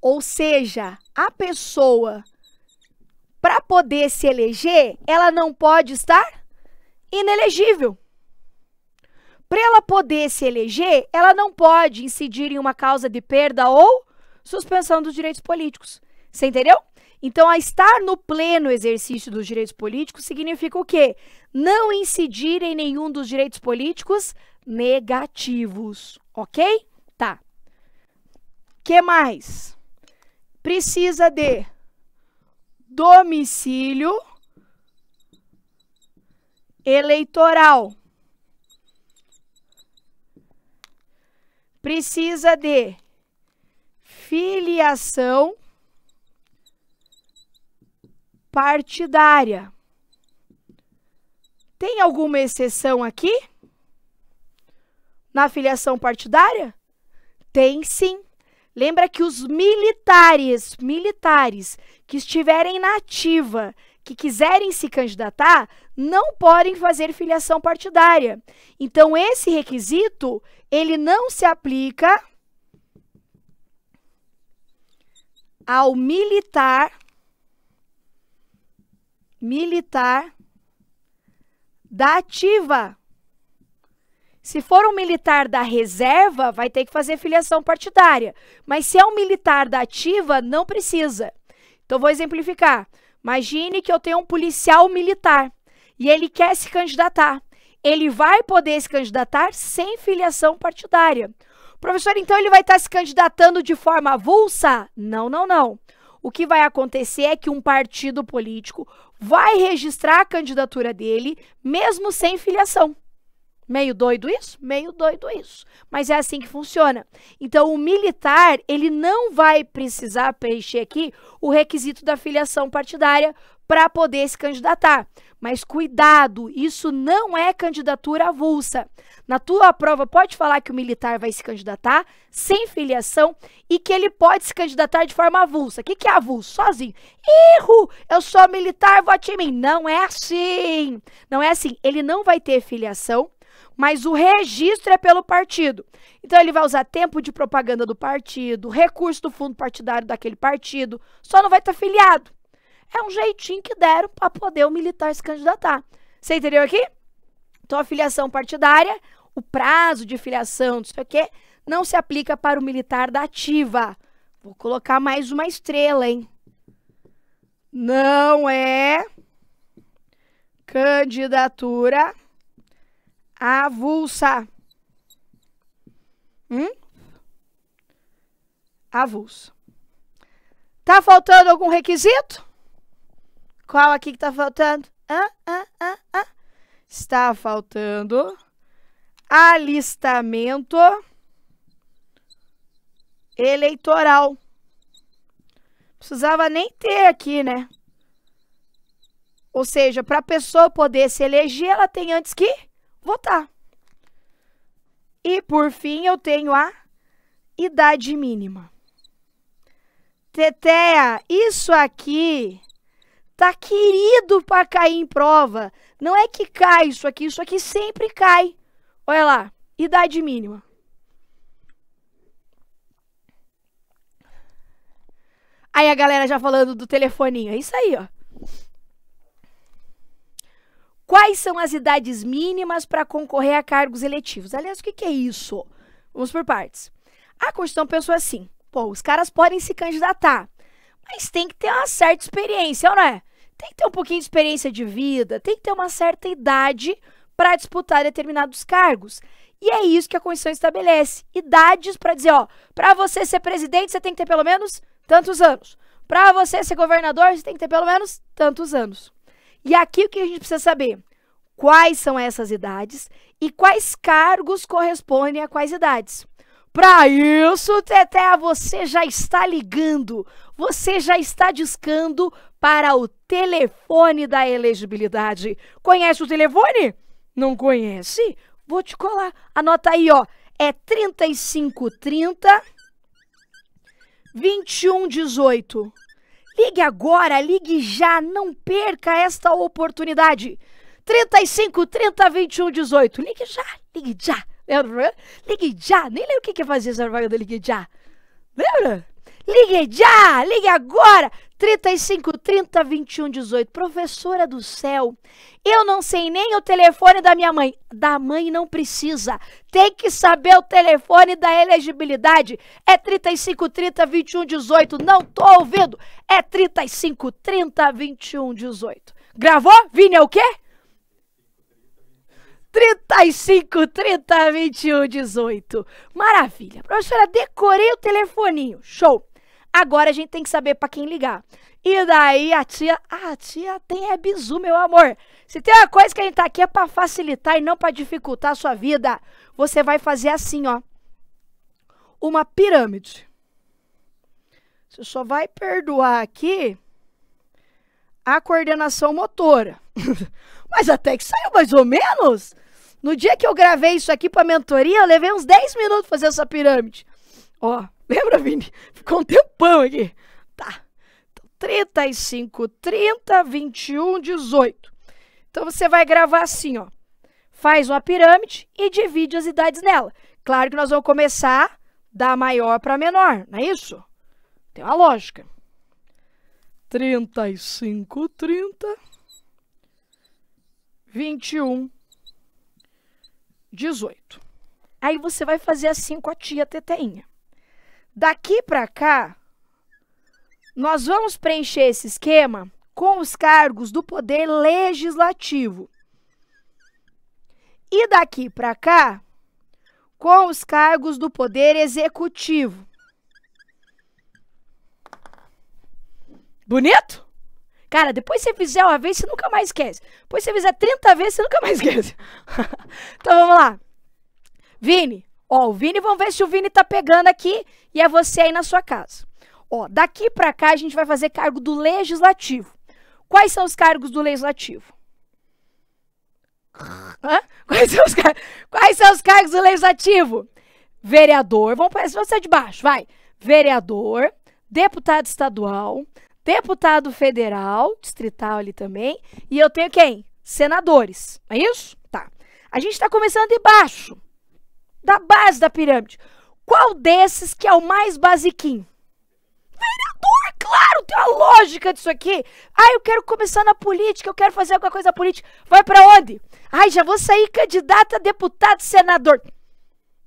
A: Ou seja, a pessoa, para poder se eleger, ela não pode estar inelegível. Para ela poder se eleger, ela não pode incidir em uma causa de perda ou suspensão dos direitos políticos. Você entendeu? Então, a estar no pleno exercício dos direitos políticos significa o quê? Não incidir em nenhum dos direitos políticos negativos, ok? Tá. Que mais? Precisa de domicílio eleitoral. Precisa de filiação partidária. Tem alguma exceção aqui? Na filiação partidária? Tem sim. Lembra que os militares que estiverem na ativa, que quiserem se candidatar, não podem fazer filiação partidária. Então, esse requisito, ele não se aplica ao militar da ativa. Se for um militar da reserva, vai ter que fazer filiação partidária. Mas se é um militar da ativa, não precisa. Então, vou exemplificar. Imagine que eu tenho um policial militar e ele quer se candidatar. Ele vai poder se candidatar sem filiação partidária. Professor, então ele vai estar se candidatando de forma avulsa? Não, não, não. O que vai acontecer é que um partido político vai registrar a candidatura dele, mesmo sem filiação. Meio doido isso? Meio doido isso. Mas é assim que funciona. Então, o militar, ele não vai precisar preencher aqui o requisito da filiação partidária para poder se candidatar. Mas cuidado, isso não é candidatura avulsa. Na tua prova, pode falar que o militar vai se candidatar sem filiação e que ele pode se candidatar de forma avulsa. O que é avulso? Sozinho. Erro! Eu sou militar, vote em mim. Não é assim. Não é assim. Ele não vai ter filiação, mas o registro é pelo partido. Então, ele vai usar tempo de propaganda do partido, recurso do fundo partidário daquele partido, só não vai estar filiado. É um jeitinho que deram para poder o militar se candidatar. Você entendeu aqui? Então, a filiação partidária, o prazo de filiação, não sei o quê, não se aplica para o militar da ativa. Vou colocar mais uma estrela, hein? Não é candidatura avulsa. Avulsa. Tá faltando algum requisito? Qual aqui que tá faltando? Está faltando alistamento eleitoral. Precisava nem ter aqui, né? Ou seja, para a pessoa poder se eleger, ela tem antes que votar. E, por fim, eu tenho a idade mínima. Tetea, isso aqui tá querido para cair em prova. Não é que cai isso aqui sempre cai. Olha lá, idade mínima. Aí a galera já falando do telefoninho, é isso aí, ó. Quais são as idades mínimas para concorrer a cargos eletivos? Aliás, o que é isso? Vamos por partes. A Constituição pensou assim, pô, os caras podem se candidatar, mas tem que ter uma certa experiência, não é? Tem que ter um pouquinho de experiência de vida, tem que ter uma certa idade para disputar determinados cargos. E é isso que a Constituição estabelece. Idades para dizer, ó, para você ser presidente, você tem que ter pelo menos tantos anos. Para você ser governador, você tem que ter pelo menos tantos anos. E aqui o que a gente precisa saber? Quais são essas idades e quais cargos correspondem a quais idades? Para isso, Teté, você já está ligando, você já está discando para o telefone da elegibilidade. Conhece o telefone? Não conhece? Vou te colar. Anota aí, ó. É 3530 2118. Ligue agora, ligue já, não perca esta oportunidade. 3530 2118. Ligue já, ligue já. Lembra? Ligue já. Nem lembro o que é fazer essa vaga do ligue já. Lembra? Ligue já, ligue agora. 3530 2118. Professora do céu, eu não sei nem o telefone da minha mãe. Da mãe não precisa. Tem que saber o telefone da elegibilidade. É 3530 2118. Não tô ouvindo. É 3530 2118. Gravou? Vini é o quê? 3530 35, 30, 21, 18. Maravilha. Professora, decorei o telefoninho. Show. Agora a gente tem que saber para quem ligar. E daí a tia tem bizu, meu amor. Se tem uma coisa que a gente tá aqui é para facilitar e não para dificultar a sua vida, você vai fazer assim, ó. Uma pirâmide. Você só vai perdoar aqui a coordenação motora. Mas até que saiu mais ou menos. No dia que eu gravei isso aqui para mentoria, eu levei uns 10 minutos fazer essa pirâmide. Ó, lembra, Vini? Ficou um tempão aqui. Tá. Então, 35, 30, 21, 18. Então, você vai gravar assim, ó. Faz uma pirâmide e divide as idades nela. Claro que nós vamos começar da maior para menor, não é isso? Tem uma lógica. 35, 30, 21, 18. Aí você vai fazer assim com a tia Teteinha. Daqui para cá, nós vamos preencher esse esquema com os cargos do Poder Legislativo. E daqui para cá, com os cargos do Poder Executivo. Bonito? Cara, depois você fizer uma vez, você nunca mais esquece. Depois você fizer 30 vezes, você nunca mais esquece. Então, vamos lá. Vini. Ó, o Vini, vamos ver se o Vini tá pegando aqui e é você aí na sua casa. Ó, daqui pra cá, a gente vai fazer cargo do Legislativo. Quais são os cargos do Legislativo? Hã? Quais são os cargos do Legislativo? Vereador. Vamos ser de baixo, vai. Vereador, deputado estadual, deputado federal, distrital ali também. E eu tenho quem? Senadores. É isso? Tá. A gente está começando de baixo, da base da pirâmide. Qual desses que é o mais basiquinho? Vereador, claro, tem uma lógica disso aqui. Ah, eu quero começar na política, eu quero fazer alguma coisa política. Vai pra onde? Ai, já vou sair candidata a deputado, senador.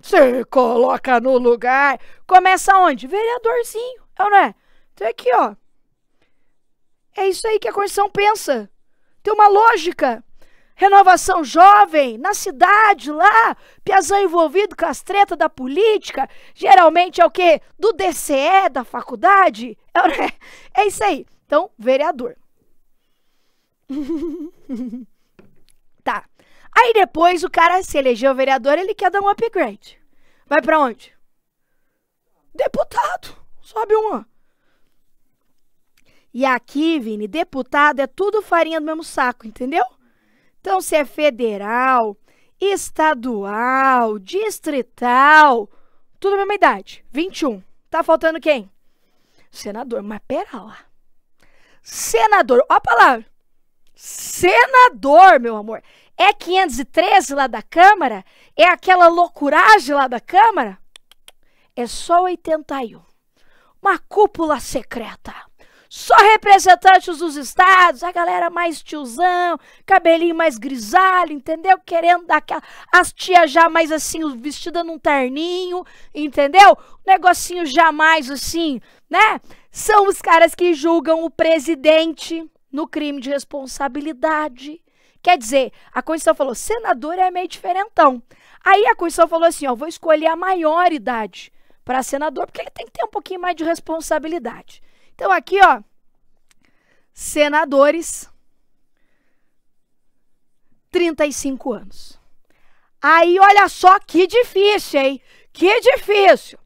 A: Você coloca no lugar. Começa onde? Vereadorzinho, é ou não é? Então aqui, ó. É isso aí que a Constituição pensa. Tem uma lógica. Renovação jovem, na cidade, lá, piazão envolvido com as tretas da política, geralmente é o quê? Do DCE, da faculdade. É isso aí. Então, vereador. Tá. Aí depois o cara se elegeu vereador, ele quer dar um upgrade. Vai pra onde? Deputado. Sobe uma. E aqui, Vini, deputado é tudo farinha do mesmo saco, entendeu? Então, se é federal, estadual, distrital, tudo a mesma idade. 21. Tá faltando quem? Senador. Mas pera lá. Senador. Ó a palavra. Senador, meu amor. É 513 lá da Câmara? É aquela loucuragem lá da Câmara? É só 81. Uma cúpula secreta. Só representantes dos estados, a galera mais tiozão, cabelinho mais grisalho, entendeu? Querendo dar aquela... As tias já mais assim, vestida num terninho, entendeu? Negocinho já mais assim, né? São os caras que julgam o presidente no crime de responsabilidade. Quer dizer, a Constituição falou, senador é meio diferentão. Aí a Constituição falou assim, ó, vou escolher a maior idade para senador, porque ele tem que ter um pouquinho mais de responsabilidade. Então, aqui, ó, senadores, 35 anos. Aí, olha só que difícil, hein? Que difícil.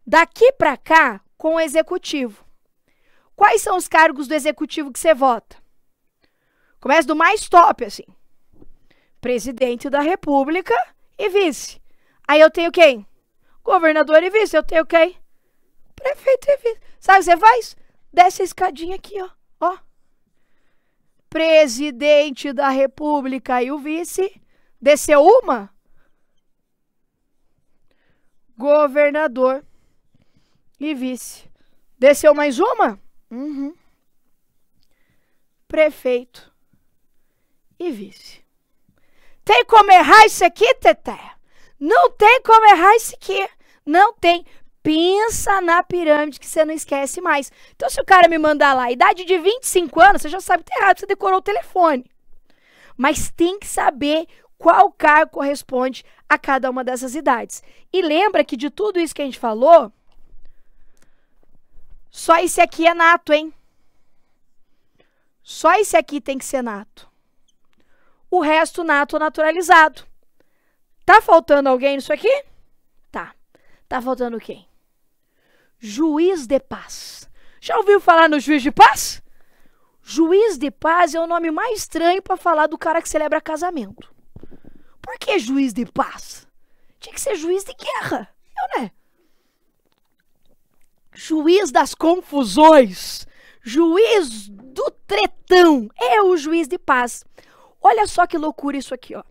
A: Daqui para cá, com o executivo. Quais são os cargos do executivo que você vota? Começa do mais top, assim. Presidente da República e vice. Aí eu tenho quem? Governador e vice. Eu tenho quem? Prefeito e vice. Sabe o que você faz? Desce a escadinha aqui, ó. Ó. Presidente da República e o vice. Desceu uma. Governador e vice. Desceu mais uma? Uhum. Prefeito e vice. Tem como errar isso aqui, Teté? Não tem como errar isso aqui. Não tem. Pensa na pirâmide que você não esquece mais. Então, se o cara me mandar lá, idade de 25 anos, você já sabe que tá errado, você decorou o telefone. Mas tem que saber qual cargo corresponde a cada uma dessas idades. E lembra que de tudo isso que a gente falou, só esse aqui é nato, hein? Só esse aqui tem que ser nato. O resto nato ou naturalizado. Tá faltando alguém nisso aqui? Tá. Tá faltando quem? Juiz de paz. Já ouviu falar no juiz de paz? Juiz de paz é o nome mais estranho para falar do cara que celebra casamento. Por que juiz de paz? Tinha que ser juiz de guerra, né? Juiz das confusões, juiz do tretão, é o juiz de paz. Olha só que loucura isso aqui, ó.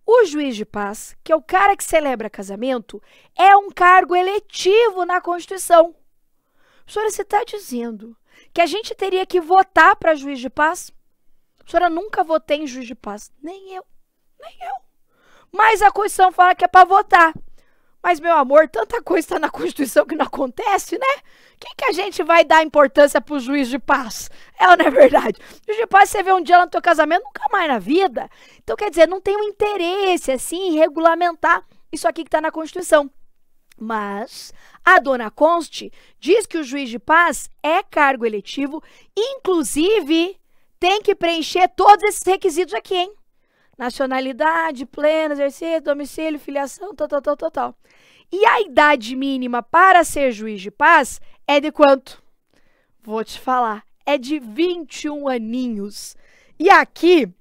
A: O juiz de paz, que é o cara que celebra casamento, é um cargo eletivo na Constituição. Professora, você está dizendo que a gente teria que votar para juiz de paz? Professora, nunca votei em juiz de paz. Nem eu. Mas a Constituição fala que é para votar. Mas, meu amor, tanta coisa está na Constituição que não acontece, né? Quem que a gente vai dar importância para o juiz de paz? É ou não é verdade? O juiz de paz, você vê um dia lá no teu casamento, nunca mais na vida. Então, quer dizer, não tem um interesse, assim, em regulamentar isso aqui que está na Constituição. Mas a dona Conste diz que o juiz de paz é cargo eletivo, inclusive tem que preencher todos esses requisitos aqui, hein? Nacionalidade, pleno, exercício, domicílio, filiação, tal. E a idade mínima para ser juiz de paz é de quanto? Vou te falar, é de 21 aninhos. E aqui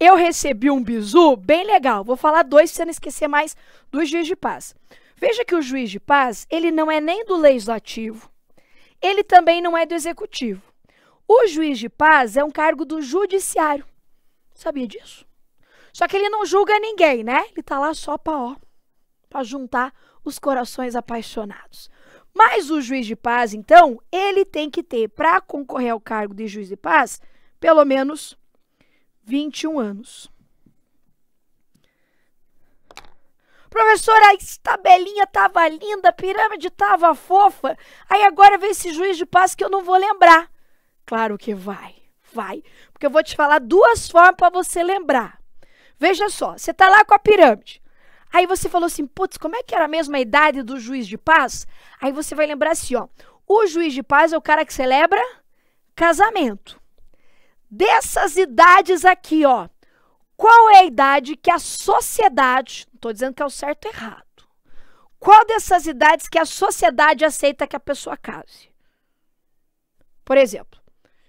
A: eu recebi um bizu bem legal. Vou falar dois pra você não esquecer mais do juiz de paz. Veja que o juiz de paz, ele não é nem do legislativo, ele também não é do executivo. O juiz de paz é um cargo do judiciário. Sabia disso? Só que ele não julga ninguém, né? Ele tá lá só para juntar os corações apaixonados. Mas o juiz de paz, então, ele tem que ter, para concorrer ao cargo de juiz de paz, pelo menos 21 anos. Professora, a tabelinha tava linda, a pirâmide tava fofa, aí agora vem esse juiz de paz que eu não vou lembrar. Claro que vai. Porque eu vou te falar duas formas para você lembrar. Veja só, você tá lá com a pirâmide. Aí você falou assim, putz, como é que era a mesma idade do juiz de paz? Aí você vai lembrar assim, ó. O juiz de paz é o cara que celebra casamento. Dessas idades aqui, ó. Qual é a idade que a sociedade, não estou dizendo que é o certo ou errado. Qual dessas idades que a sociedade aceita que a pessoa case? Por exemplo,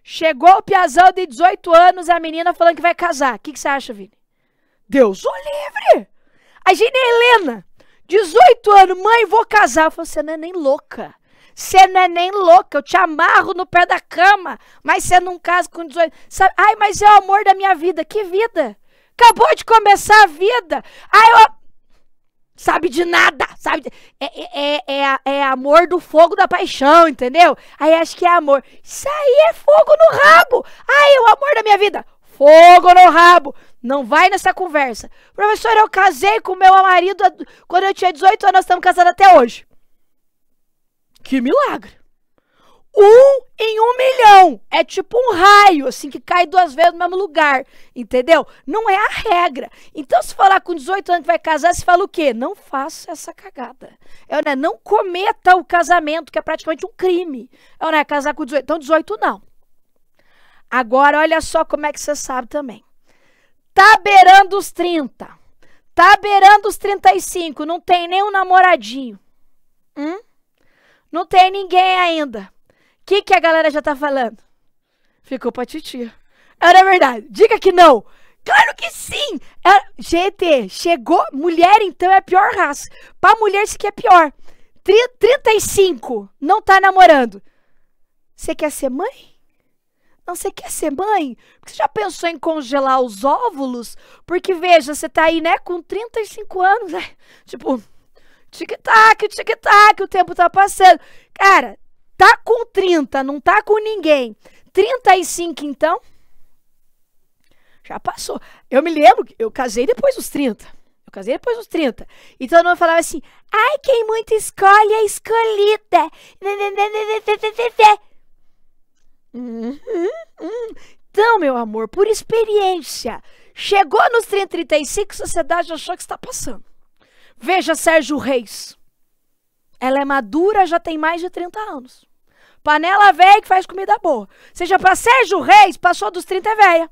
A: chegou o piazão de 18 anos e a menina falando que vai casar. O que você acha, Vini? Deus o livre! A Gina Helena, 18 anos, mãe, vou casar. Eu falei, você não é nem louca. Você não é nem louca, eu te amarro no pé da cama, mas você não casa com 18. Sabe? Ai, mas é o amor da minha vida. Que vida? Acabou de começar a vida. Ai, eu... Sabe de nada, sabe? É amor do fogo da paixão, entendeu? Aí acho que é amor. Isso aí é fogo no rabo. Ai, é o amor da minha vida. Fogo no rabo. Não vai nessa conversa. Professor, eu casei com meu marido quando eu tinha 18 anos, nós estamos casados até hoje. Que milagre. 1 em 1 milhão. É tipo um raio, assim, que cai 2 vezes no mesmo lugar. Entendeu? Não é a regra. Então, se falar com 18 anos que vai casar, se fala o quê? Não faça essa cagada. Não cometa o casamento, que é praticamente um crime. Casar com 18. Então, 18 não. Agora, olha só como é que você sabe também. Tá beirando os 30. Tá beirando os 35. Não tem nem um namoradinho. Não tem ninguém ainda. O que a galera já tá falando? Ficou pra titia. Era verdade. Diga que não. Claro que sim. GT, chegou. Mulher, então, é a pior raça. Pra mulher, isso aqui é pior. 35. Não tá namorando. Você quer ser mãe? Não, você quer ser mãe? Porque você já pensou em congelar os óvulos? Porque, veja, você tá aí, né, com 35 anos, né? Tipo, tic-tac, o tempo tá passando. Cara, tá com 30, não tá com ninguém. 35, então? Já passou. Eu me lembro, eu casei depois dos 30. Então, eu não falava assim, ai, quem muito escolhe é escolhida. Então, meu amor, por experiência, Chegou nos 30, 35, a sociedade achou que está passando. Veja Sérgio Reis. Ela é madura, já tem mais de 30 anos. Panela velha que faz comida boa. Ou seja, para Sérgio Reis, passou dos 30 é velha.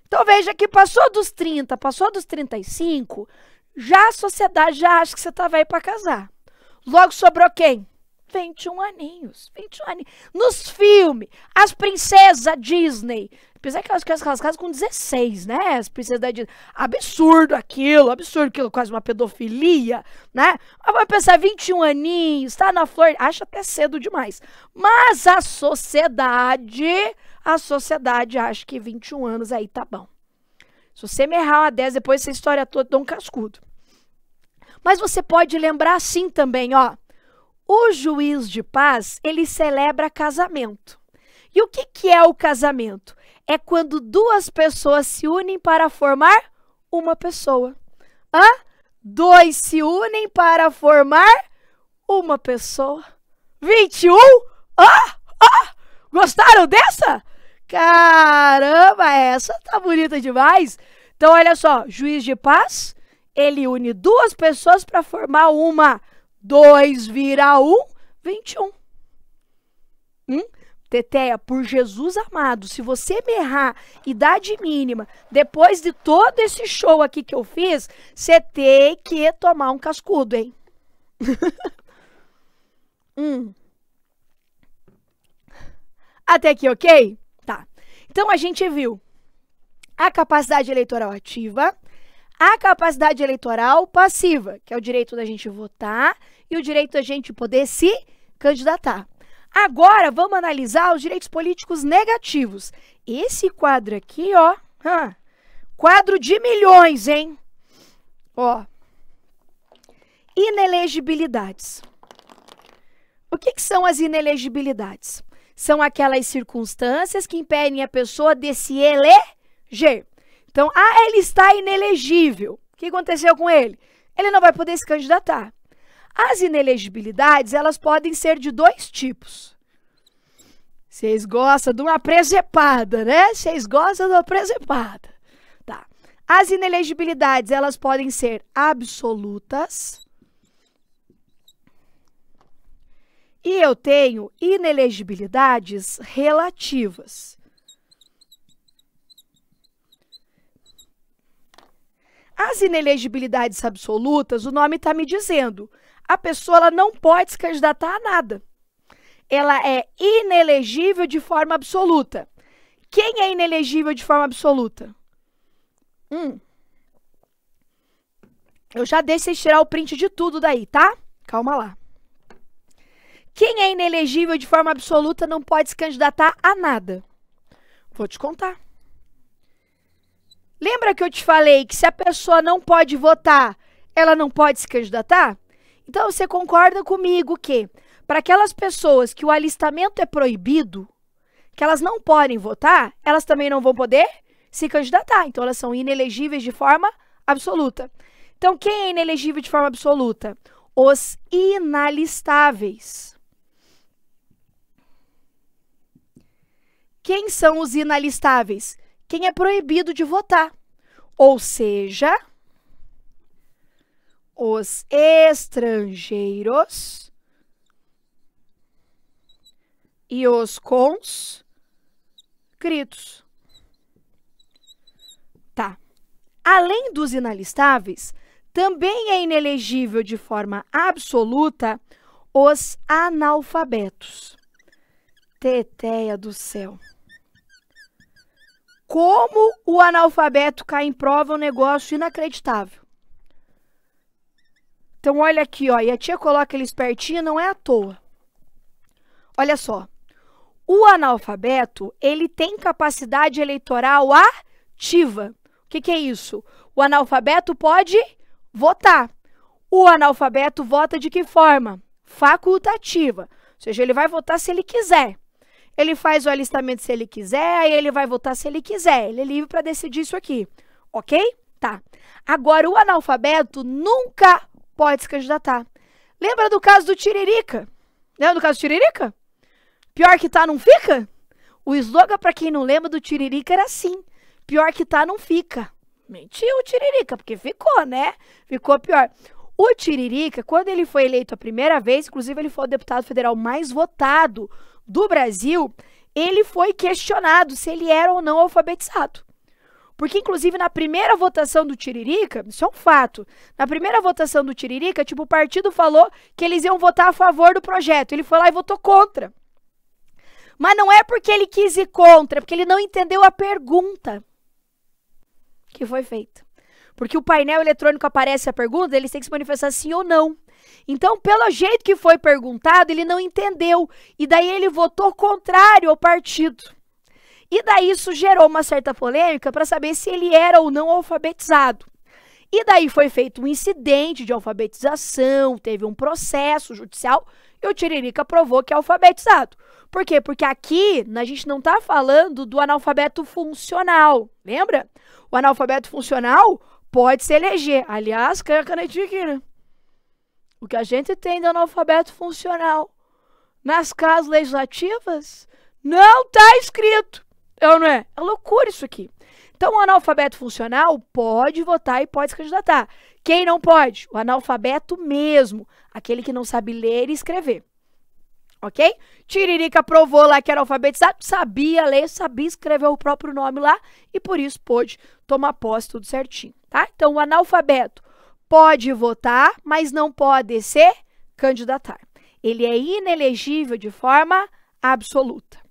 A: Então veja que passou dos 30, passou dos 35, já a sociedade já acha que você está velho para casar. Logo sobrou quem? 21 aninhos. 21 aninhos. Nos filmes, as princesas da Disney. Apesar que elas casam com 16, né? As princesas da Disney. Absurdo aquilo, quase uma pedofilia, né? Vai pensar 21 aninhos, tá na flor, acha até cedo demais. Mas a sociedade acha que 21 anos aí tá bom. Se você me errar uma 10, depois essa história toda dá um cascudo. Mas você pode lembrar assim também, ó. O juiz de paz, ele celebra casamento. E o que é o casamento? É quando duas pessoas se unem para formar uma pessoa. Dois se unem para formar uma pessoa. 21? Gostaram dessa? Caramba, essa tá bonita demais. Então, olha só, juiz de paz, ele une duas pessoas para formar uma. 2 vira 1, 21. Teteia, por Jesus amado, se você me errar idade mínima, depois de todo esse show aqui que eu fiz, você tem que tomar um cascudo, hein? Até aqui, ok? Tá. Então, a gente viu a capacidade eleitoral ativa, a capacidade eleitoral passiva, que é o direito da gente votar e o direito da gente poder se candidatar. Agora, vamos analisar os direitos políticos negativos. Esse quadro aqui, ó, quadro de milhões, hein? Ó, inelegibilidades. O que são as inelegibilidades? São aquelas circunstâncias que impedem a pessoa de se eleger. Então, ele está inelegível. O que aconteceu com ele? Ele não vai poder se candidatar. As inelegibilidades, elas podem ser de dois tipos. Vocês gostam de uma presepada, né? Vocês gostam de uma presepada. Tá. As inelegibilidades, elas podem ser absolutas. E eu tenho inelegibilidades relativas. As inelegibilidades absolutas, o nome está me dizendo, a pessoa ela não pode se candidatar a nada. Ela é inelegível de forma absoluta. Quem é inelegível de forma absoluta? Eu já deixo vocês tirar o print de tudo daí, tá? Calma lá. Quem é inelegível de forma absoluta não pode se candidatar a nada. Vou te contar. Lembra que eu te falei que se a pessoa não pode votar, ela não pode se candidatar? Então, você concorda comigo que, para aquelas pessoas que o alistamento é proibido, que elas não podem votar, elas também não vão poder se candidatar. Então, elas são inelegíveis de forma absoluta. Então, quem é inelegível de forma absoluta? Os inalistáveis. Quem são os inalistáveis? Quem é proibido de votar. Ou seja, os estrangeiros e os conscritos. Tá. Além dos inalistáveis, também é inelegível de forma absoluta os analfabetos. Teteia do céu. Como o analfabeto cai em prova é um negócio inacreditável. Então, olha aqui, ó, e a tia coloca ele espertinho, não é à toa. Olha só, o analfabeto, ele tem capacidade eleitoral ativa. O que é isso? O analfabeto pode votar. O analfabeto vota de que forma? Facultativa. Ou seja, ele vai votar se ele quiser. Ele faz o alistamento se ele quiser, aí ele vai votar se ele quiser. Ele é livre para decidir isso aqui. Ok? Tá. Agora, o analfabeto nunca pode se candidatar. Lembra do caso do Tiririca? Lembra do caso do Tiririca? Pior que tá, não fica? O slogan, para quem não lembra, do Tiririca era assim. pior que tá não fica. Mentiu o Tiririca, porque ficou, né? Ficou pior. O Tiririca, quando ele foi eleito a primeira vez, inclusive ele foi o deputado federal mais votado do Brasil, ele foi questionado se ele era ou não alfabetizado. Porque, inclusive, na primeira votação do Tiririca, isso é um fato, na primeira votação do Tiririca, tipo, o partido falou que eles iam votar a favor do projeto. Ele foi lá e votou contra. Mas não é porque ele quis ir contra, é porque ele não entendeu a pergunta que foi feita. Porque o painel eletrônico aparece a pergunta, eles têm que se manifestar sim ou não. Então, pelo jeito que foi perguntado, ele não entendeu. E daí ele votou contrário ao partido. E daí isso gerou uma certa polêmica para saber se ele era ou não alfabetizado. E daí foi feito um incidente de alfabetização, teve um processo judicial e o Tiririca provou que é alfabetizado. Por quê? Porque aqui a gente não está falando do analfabeto funcional, lembra? O analfabeto funcional pode se eleger. Aliás, cai a canetinha aqui, né? O que a gente tem de analfabeto funcional nas casas legislativas não está escrito. Não é? É loucura isso aqui. Então, o analfabeto funcional pode votar e pode se candidatar. Quem não pode? O analfabeto mesmo, aquele que não sabe ler e escrever. Ok? Tiririca provou lá que era alfabetizado, sabia ler, sabia escrever o próprio nome lá e por isso pôde tomar posse tudo certinho, tá? Então, o analfabeto pode votar, mas não pode se candidatar. Ele é inelegível de forma absoluta.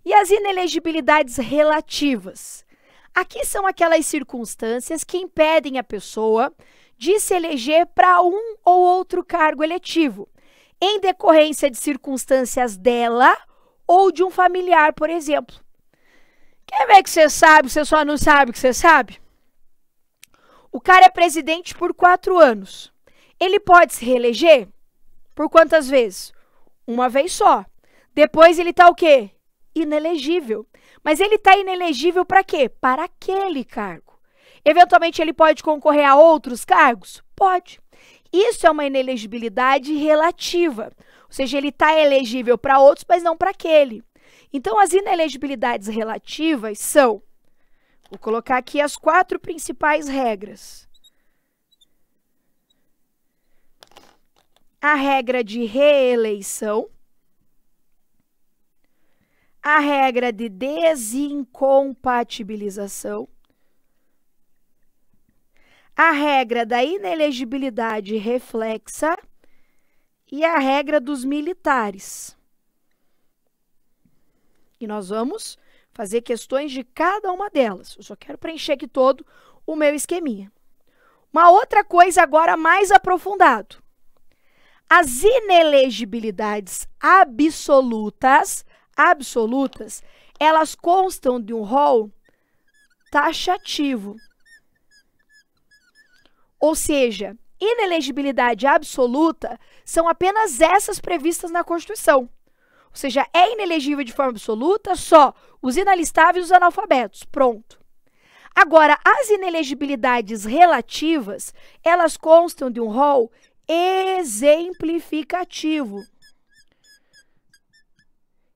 A: E as inelegibilidades relativas? Aqui são aquelas circunstâncias que impedem a pessoa de se eleger para um ou outro cargo eletivo, em decorrência de circunstâncias dela ou de um familiar, por exemplo. Quer ver que você sabe, você só não sabe que você sabe? O cara é presidente por 4 anos. Ele pode se reeleger? Por quantas vezes? Uma vez só. Depois ele tá o quê? Inelegível. Mas ele está inelegível para quê? Para aquele cargo. Eventualmente, ele pode concorrer a outros cargos? Pode. Isso é uma inelegibilidade relativa. Ou seja, ele está elegível para outros, mas não para aquele. Então, as inelegibilidades relativas são... Vou colocar aqui as 4 principais regras. A regra de reeleição. A regra de desincompatibilização, a regra da inelegibilidade reflexa e a regra dos militares. E nós vamos fazer questões de cada uma delas. Eu só quero preencher aqui todo o meu esqueminha. Uma outra coisa agora mais aprofundado. As inelegibilidades absolutas, elas constam de um rol taxativo. Ou seja, inelegibilidade absoluta são apenas essas previstas na Constituição. Ou seja, é inelegível de forma absoluta só os inalistáveis e os analfabetos. Pronto. Agora, as inelegibilidades relativas, elas constam de um rol exemplificativo.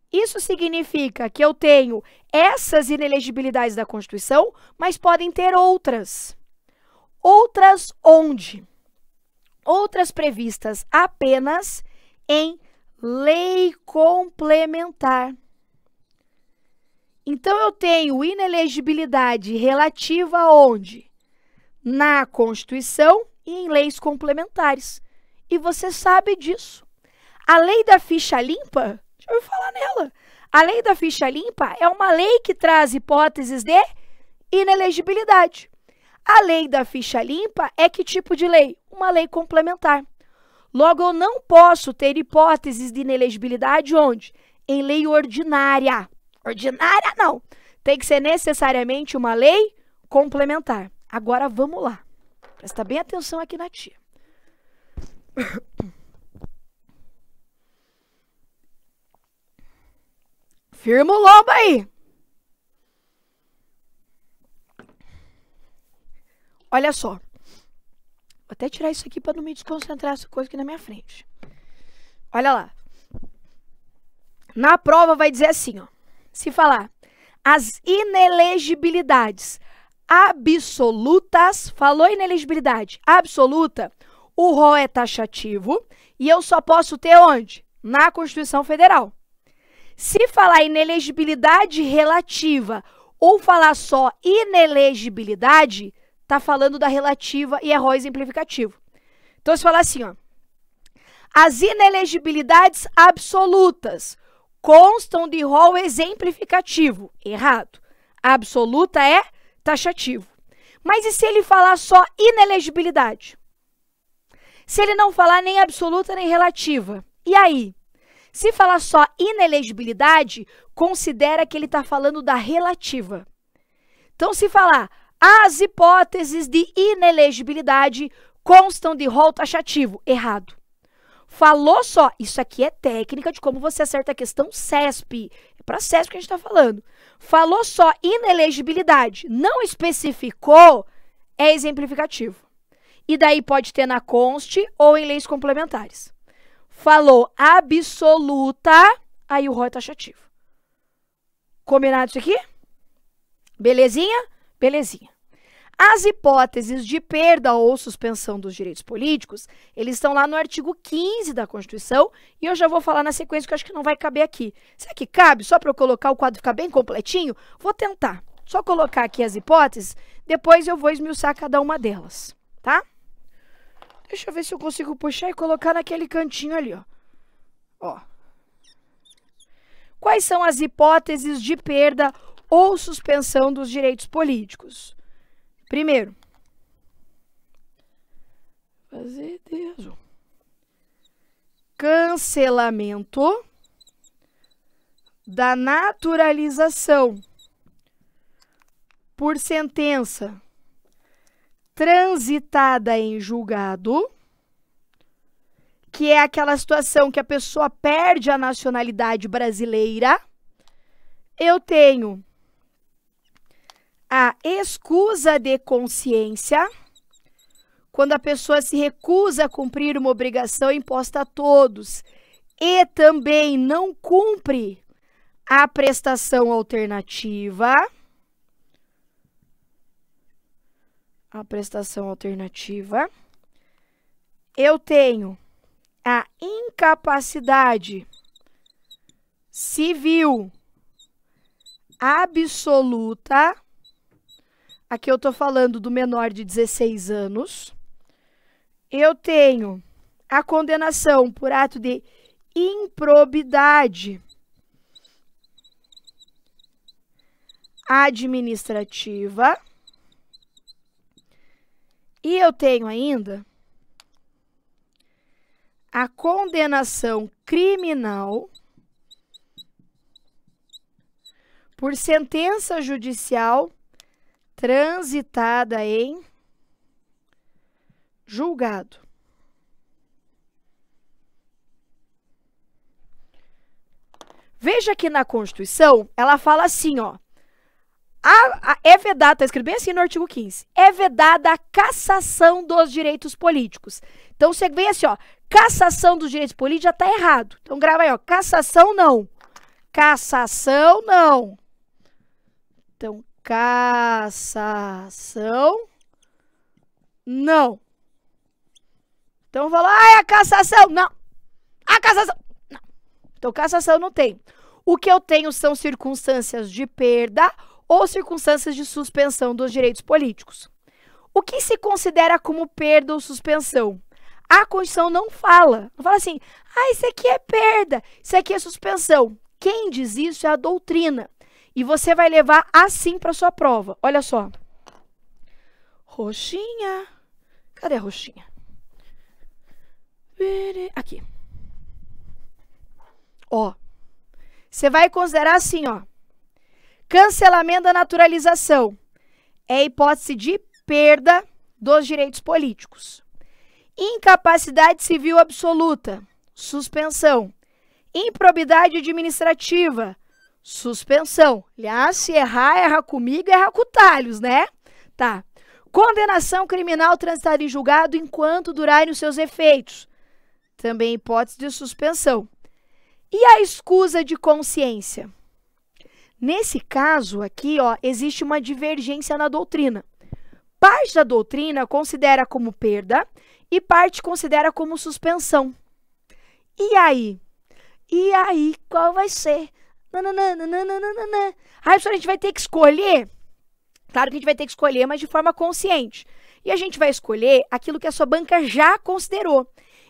A: Isso significa que eu tenho essas inelegibilidades da Constituição, mas podem ter outras. Outras onde? Outras previstas apenas em lei complementar. Então, eu tenho inelegibilidade relativa onde? Na Constituição e em leis complementares. E você sabe disso. A lei da ficha limpa... Já ouviu falar nela. A lei da ficha limpa é uma lei que traz hipóteses de inelegibilidade. A lei da ficha limpa é que tipo de lei? Uma lei complementar. Logo, eu não posso ter hipóteses de inelegibilidade onde? Em lei ordinária. Ordinária não. Tem que ser necessariamente uma lei complementar. Agora, vamos lá. Presta bem atenção aqui na tia. Firma o lombo aí. Olha só. Vou até tirar isso aqui para não me desconcentrar essa coisa aqui na minha frente. Olha lá. Na prova vai dizer assim, ó. Se falar, as inelegibilidades absolutas, falou inelegibilidade absoluta, o rol é taxativo e eu só posso ter onde? Na Constituição Federal. Se falar inelegibilidade relativa ou falar só inelegibilidade, tá falando da relativa e é rol exemplificativo. Então, se falar assim, ó, as inelegibilidades absolutas constam de rol exemplificativo. Errado. A absoluta é taxativo. Mas e se ele falar só inelegibilidade? Se ele não falar nem absoluta nem relativa? E aí? Se falar só inelegibilidade, considera que ele está falando da relativa. Então, se falar as hipóteses de inelegibilidade constam de rol taxativo. Errado. Falou só, isso aqui é técnica de como você acerta a questão CESP. É para CESP que a gente está falando. Falou só inelegibilidade, não especificou, é exemplificativo. E daí pode ter na conste ou em leis complementares. Falou absoluta, aí o rol é taxativo. Combinado isso aqui? Belezinha? Belezinha. As hipóteses de perda ou suspensão dos direitos políticos, eles estão lá no artigo 15 da Constituição e eu já vou falar na sequência que eu acho que não vai caber aqui. Será que cabe? Só para eu colocar o quadro ficar bem completinho? Vou tentar. Só colocar aqui as hipóteses, depois eu vou esmiuçar cada uma delas, tá? Deixa eu ver se eu consigo puxar e colocar naquele cantinho ali, ó. Ó. Quais são as hipóteses de perda ou suspensão dos direitos políticos? Primeiro, cancelamento da naturalização por sentença transitada em julgado, que é aquela situação que a pessoa perde a nacionalidade brasileira. Eu tenho a escusa de consciência, quando a pessoa se recusa a cumprir uma obrigação imposta a todos e também não cumpre a prestação alternativa. A prestação alternativa. Eu tenho a incapacidade civil absoluta. Aqui eu estou falando do menor de 16 anos. Eu tenho a condenação por ato de improbidade administrativa. E eu tenho ainda a condenação criminal por sentença judicial transitada em julgado. Veja que na Constituição, ela fala assim, ó. É vedada, está escrito bem assim no artigo 15, é vedada a cassação dos direitos políticos. Então, você vê assim, ó, cassação dos direitos políticos já está errado. Então, grava aí, ó, cassação não. Cassação não. Então, cassação não. Então, vou falar, é a cassação. Não. A cassação. Não. Então, cassação não tem. O que eu tenho são circunstâncias de perda ou circunstâncias de suspensão dos direitos políticos. O que se considera como perda ou suspensão? A Constituição não fala. Não fala assim, isso aqui é perda, isso aqui é suspensão. Quem diz isso é a doutrina. E você vai levar assim para sua prova. Olha só. Roxinha. Cadê a roxinha? Aqui. Ó. Você vai considerar assim, ó. Cancelamento da naturalização é a hipótese de perda dos direitos políticos. Incapacidade civil absoluta, suspensão. Improbidade administrativa, suspensão. Aliás, se errar, erra comigo, erra com talhos, né? Tá. Condenação criminal transitada em julgado enquanto durarem os seus efeitos. Também hipótese de suspensão. E a escusa de consciência? Nesse caso aqui, ó, existe uma divergência na doutrina. Parte da doutrina considera como perda e parte considera como suspensão. E aí? E aí, qual vai ser? Aí, a gente vai ter que escolher. Claro que a gente vai ter que escolher, mas de forma consciente. E a gente vai escolher aquilo que a sua banca já considerou.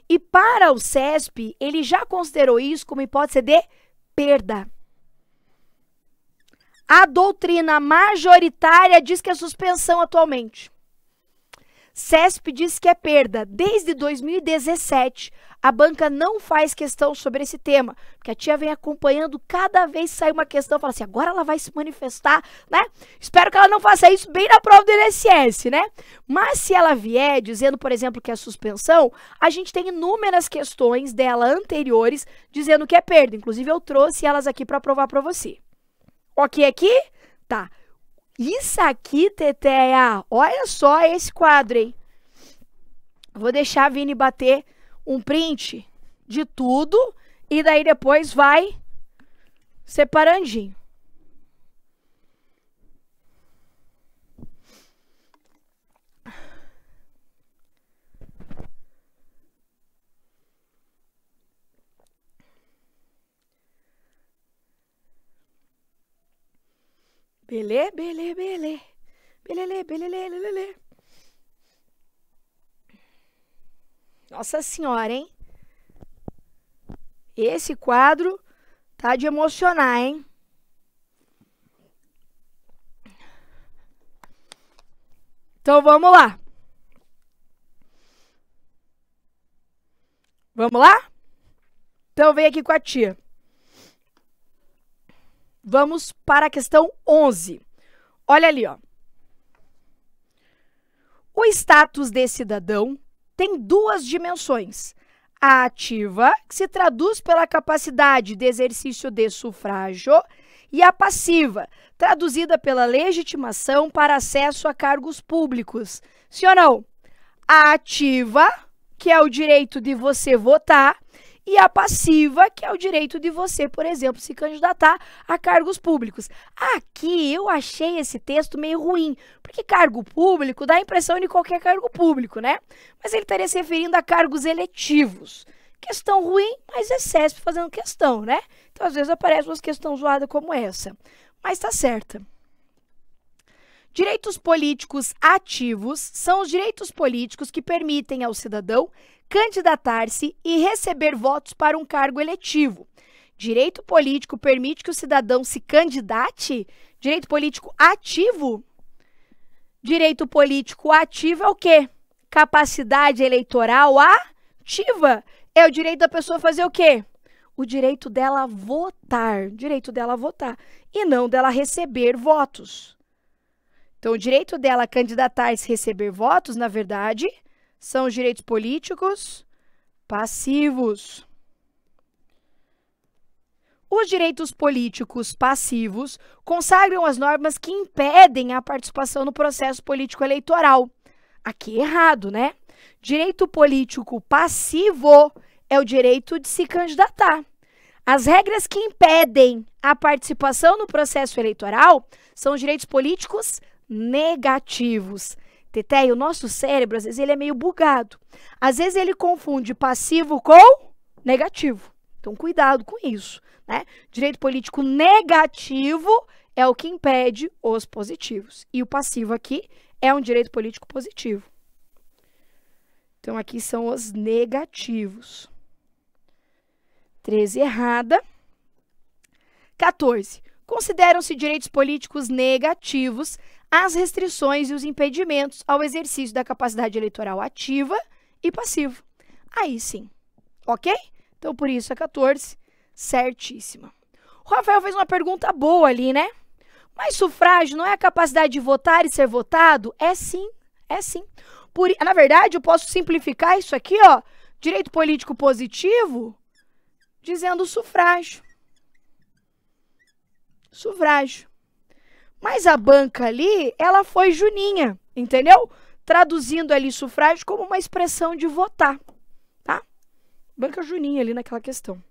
A: E para o CESP, ele já considerou isso como hipótese de perda. A doutrina majoritária diz que é suspensão atualmente. CESP diz que é perda. Desde 2017, a banca não faz questão sobre esse tema, porque a tia vem acompanhando, cada vez que sai uma questão, fala assim, agora ela vai se manifestar, né? Espero que ela não faça isso bem na prova do INSS, né? Mas se ela vier dizendo, por exemplo, que é suspensão, a gente tem inúmeras questões dela anteriores dizendo que é perda. Inclusive, eu trouxe elas aqui para provar para você. Ok aqui? Tá. Isso aqui, Teteia, olha só esse quadro, hein? Vou deixar a Vini bater um print de tudo e daí depois vai separandinho. Belê, belê, belê. Belelê, belelê, belelê. Nossa senhora, hein? Esse quadro tá de emocionar, hein? Então, vamos lá. Vamos lá? Então, vem aqui com a tia. Vamos para a questão 11. Olha ali, ó. O status de cidadão tem duas dimensões. A ativa, que se traduz pela capacidade de exercício de sufrágio, e a passiva, traduzida pela legitimação para acesso a cargos públicos. Sim ou não? A ativa, que é o direito de você votar, e a passiva, que é o direito de você, por exemplo, se candidatar a cargos públicos. Aqui eu achei esse texto meio ruim, porque cargo público dá a impressão de qualquer cargo público, né? Mas ele estaria se referindo a cargos eletivos. Questão ruim, mas é CESP fazendo questão, né? Então, às vezes, aparece umas questões zoadas como essa. Mas tá certa. Direitos políticos ativos são os direitos políticos que permitem ao cidadão candidatar-se e receber votos para um cargo eletivo. Direito político permite que o cidadão se candidate? Direito político ativo? Direito político ativo é o quê? Capacidade eleitoral ativa. É o direito da pessoa fazer o quê? O direito dela votar. Direito dela votar. E não dela receber votos. Então, o direito dela candidatar-se e receber votos, na verdade, são os direitos políticos passivos. Os direitos políticos passivos consagram as normas que impedem a participação no processo político eleitoral. Aqui errado, né? Direito político passivo é o direito de se candidatar. As regras que impedem a participação no processo eleitoral são os direitos políticos negativos. Teteia, o nosso cérebro, às vezes, ele é meio bugado. Às vezes, ele confunde passivo com negativo. Então, cuidado com isso, né? Direito político negativo é o que impede os positivos. E o passivo aqui é um direito político positivo. Então, aqui são os negativos. 13 errada. 14. Consideram-se direitos políticos negativos as restrições e os impedimentos ao exercício da capacidade eleitoral ativa e passiva. Aí sim, ok? Então, por isso, a 14, certíssima. O Rafael fez uma pergunta boa ali, né? Mas sufrágio não é a capacidade de votar e ser votado? É sim, é sim. Na verdade, eu posso simplificar isso aqui, ó, direito político positivo, dizendo sufrágio. Sufrágio. Mas a banca ali, ela foi juninha, entendeu? Traduzindo ali sufrágio como uma expressão de votar, tá? Banca juninha ali naquela questão.